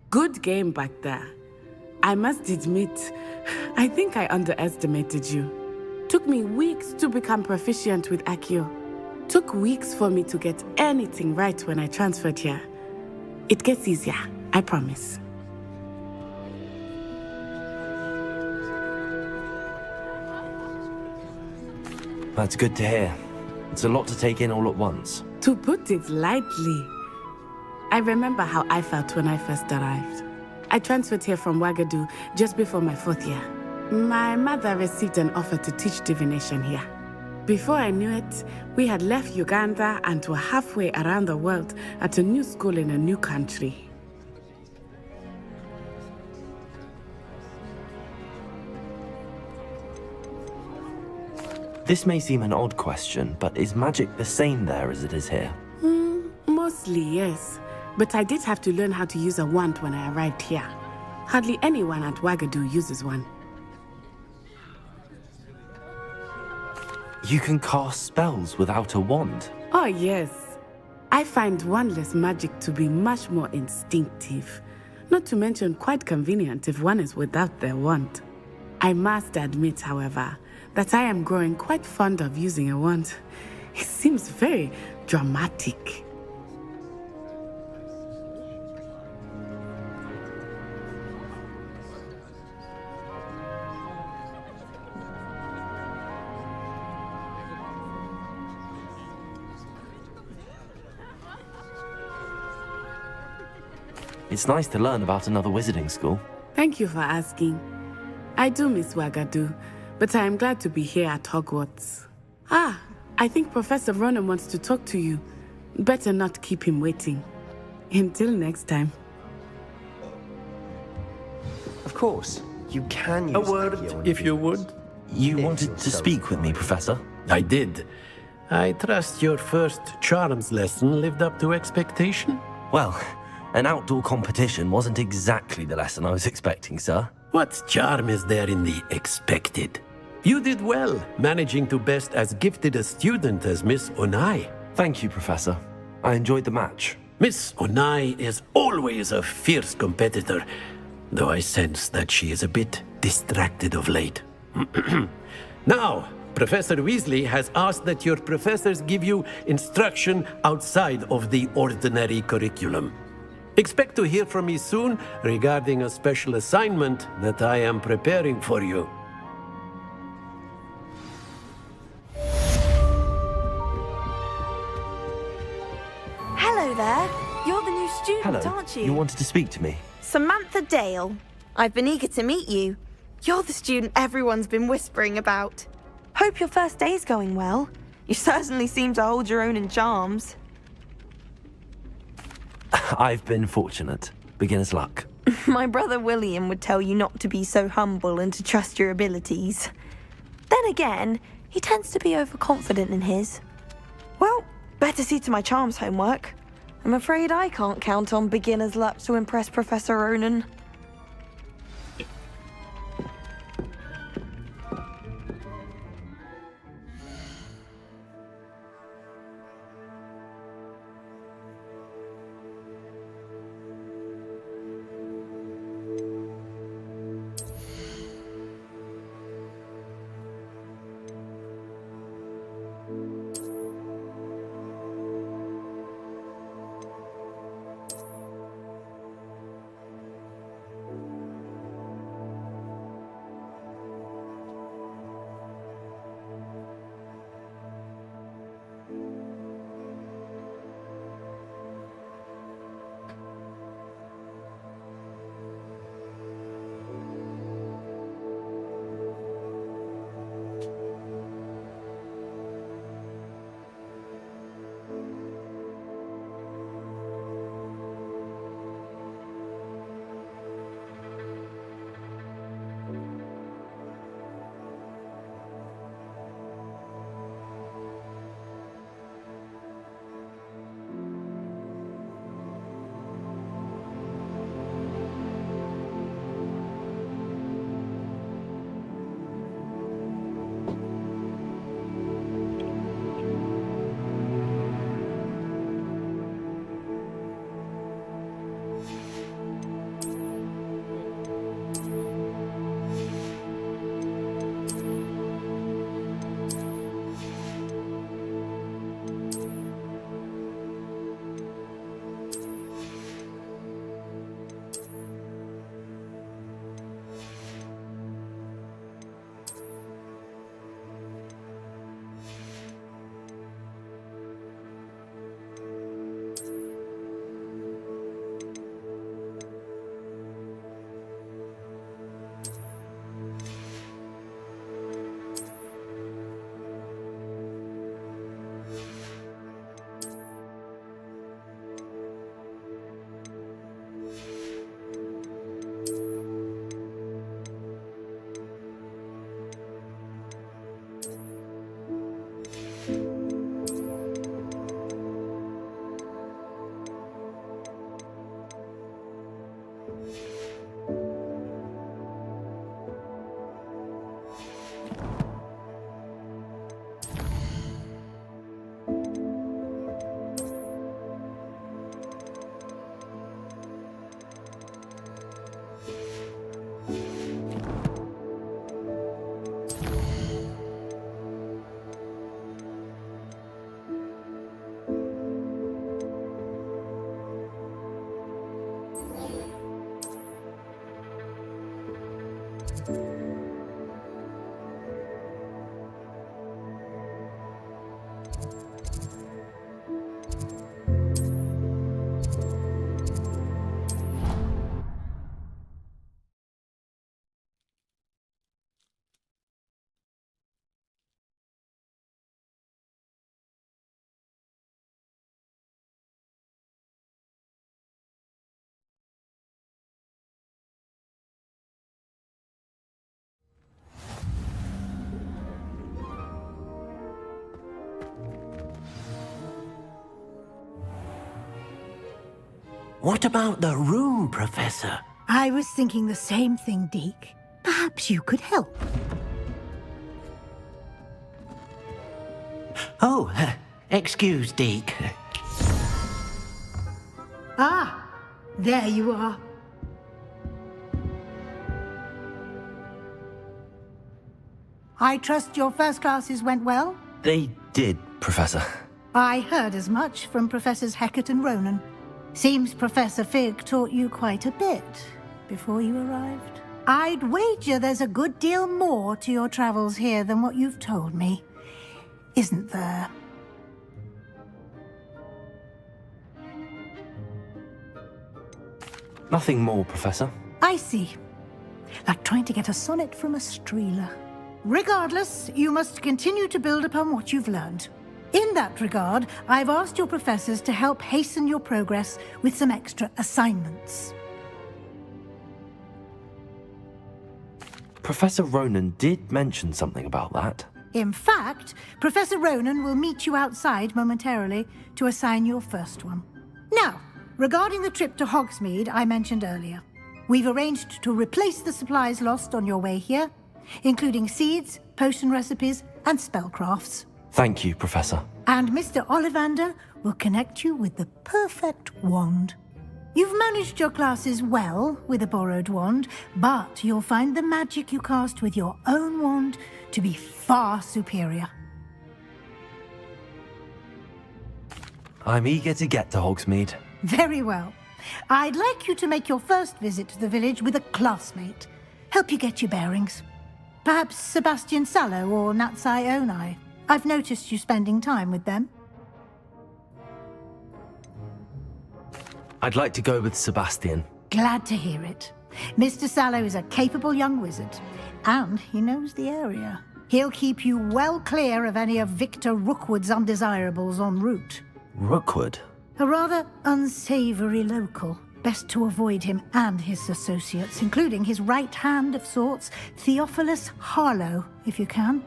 Good game back there. I must admit, I think I underestimated you. Took me weeks to become proficient with Accio. Took weeks for me to get anything right when I transferred here. It gets easier, I promise. That's good to hear. It's a lot to take in all at once. To put it lightly, I remember how I felt when I first arrived. I transferred here from Wagadu just before my 4th year. My mother received an offer to teach divination here. Before I knew it, we had left Uganda and were halfway around the world at a new school in a new country. This may seem an odd question, but is magic the same there as it is here? Mostly, yes. But I did have to learn how to use a wand when I arrived here. Hardly anyone at Wagadu uses one. You can cast spells without a wand? Oh, yes. I find wandless magic to be much more instinctive. Not to mention quite convenient if one is without their wand. I must admit, however, that I am growing quite fond of using a wand. It seems very dramatic. It's nice to learn about another wizarding school. Thank you for asking. I do miss Wagadu, but I am glad to be here at Hogwarts. Ah, I think Professor Ronan wants to talk to you. Better not keep him waiting. Until next time. Of course, you can use A word, if you would. You wanted to speak with me, Professor? I did. I trust your first charms lesson lived up to expectation? Well, an outdoor competition wasn't exactly the lesson I was expecting, sir. What charm is there in the expected? You did well, managing to best as gifted a student as Miss Onai. Thank you, Professor. I enjoyed the match. Miss Onai is always a fierce competitor, though I sense that she is a bit distracted of late. Now, Professor Weasley has asked that your professors give you instruction outside of the ordinary curriculum. Expect to hear from me soon regarding a special assignment that I am preparing for you. Hello there. You're the new student, Hello. aren't you? You wanted to speak to me? Samantha Dale. I've been eager to meet you. You're the student everyone's been whispering about. Hope your first day's going well. You certainly seem to hold your own in charms. I've been fortunate. Beginner's luck. My brother William would tell you not to be so humble and to trust your abilities. Then again, he tends to be overconfident in his. Well, better see to my charms homework. I'm afraid I can't count on beginner's luck to impress Professor Ronan. What about the room, Professor? I was thinking the same thing, Deke. Perhaps you could help. Oh, excuse, Deke. Ah, there you are. I trust your first classes went well? They did, Professor. I heard as much from Professors Hecat and Ronan. Seems Professor Fig taught you quite a bit before you arrived. I'd wager there's a good deal more to your travels here than what you've told me, isn't there? Nothing more, Professor. I see. Like trying to get a sonnet from a streeler. Regardless, you must continue to build upon what you've learned. In that regard, I've asked your professors to help hasten your progress with some extra assignments. Professor Ronan did mention something about that. In fact, Professor Ronan will meet you outside momentarily to assign your first one. Now, regarding the trip to Hogsmeade I mentioned earlier, we've arranged to replace the supplies lost on your way here, including seeds, potion recipes, and spellcrafts. Thank you, Professor. And Mr. Ollivander will connect you with the perfect wand. You've managed your classes well with a borrowed wand, but you'll find the magic you cast with your own wand to be far superior. I'm eager to get to Hogsmeade. Very well. I'd like you to make your first visit to the village with a classmate. Help you get your bearings. Perhaps Sebastian Sallow or Natsai Onai. I've noticed you spending time with them. I'd like to go with Sebastian. Glad to hear it. Mr. Sallow is a capable young wizard, and he knows the area. He'll keep you well clear of any of Victor Rookwood's undesirables en route. Rookwood? A rather unsavory local. Best to avoid him and his associates, including his right hand of sorts, Theophilus Harlow, if you can.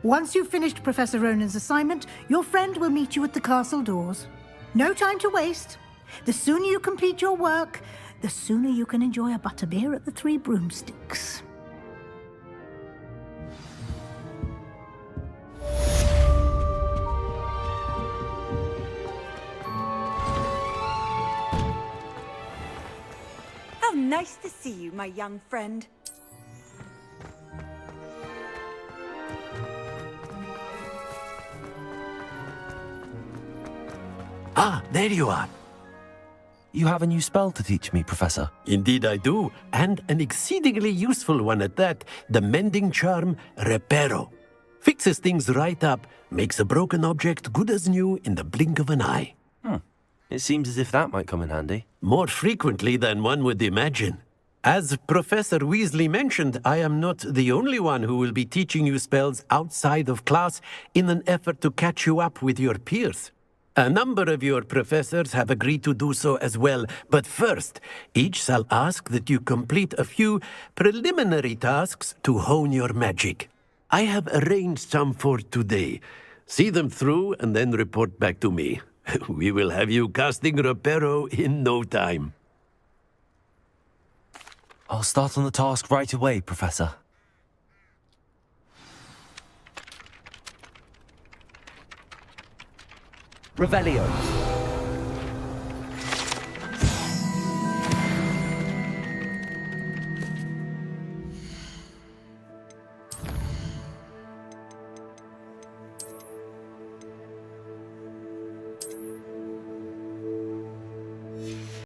Once you've finished Professor Ronan's assignment, your friend will meet you at the castle doors. No time to waste. The sooner you complete your work, the sooner you can enjoy a butterbeer at the Three Broomsticks. How nice to see you, my young friend. Ah, there you are. You have a new spell to teach me, Professor. Indeed I do, and an exceedingly useful one at that, the mending charm Reparo. Fixes things right up, makes a broken object good as new in the blink of an eye. It seems as if that might come in handy. More frequently than one would imagine. As Professor Weasley mentioned, I am not the only one who will be teaching you spells outside of class in an effort to catch you up with your peers. A number of your professors have agreed to do so as well, but first, each shall ask that you complete a few preliminary tasks to hone your magic. I have arranged some for today. See them through and then report back to me. We will have you casting Reparo in no time. I'll start on the task right away, Professor. Revelio.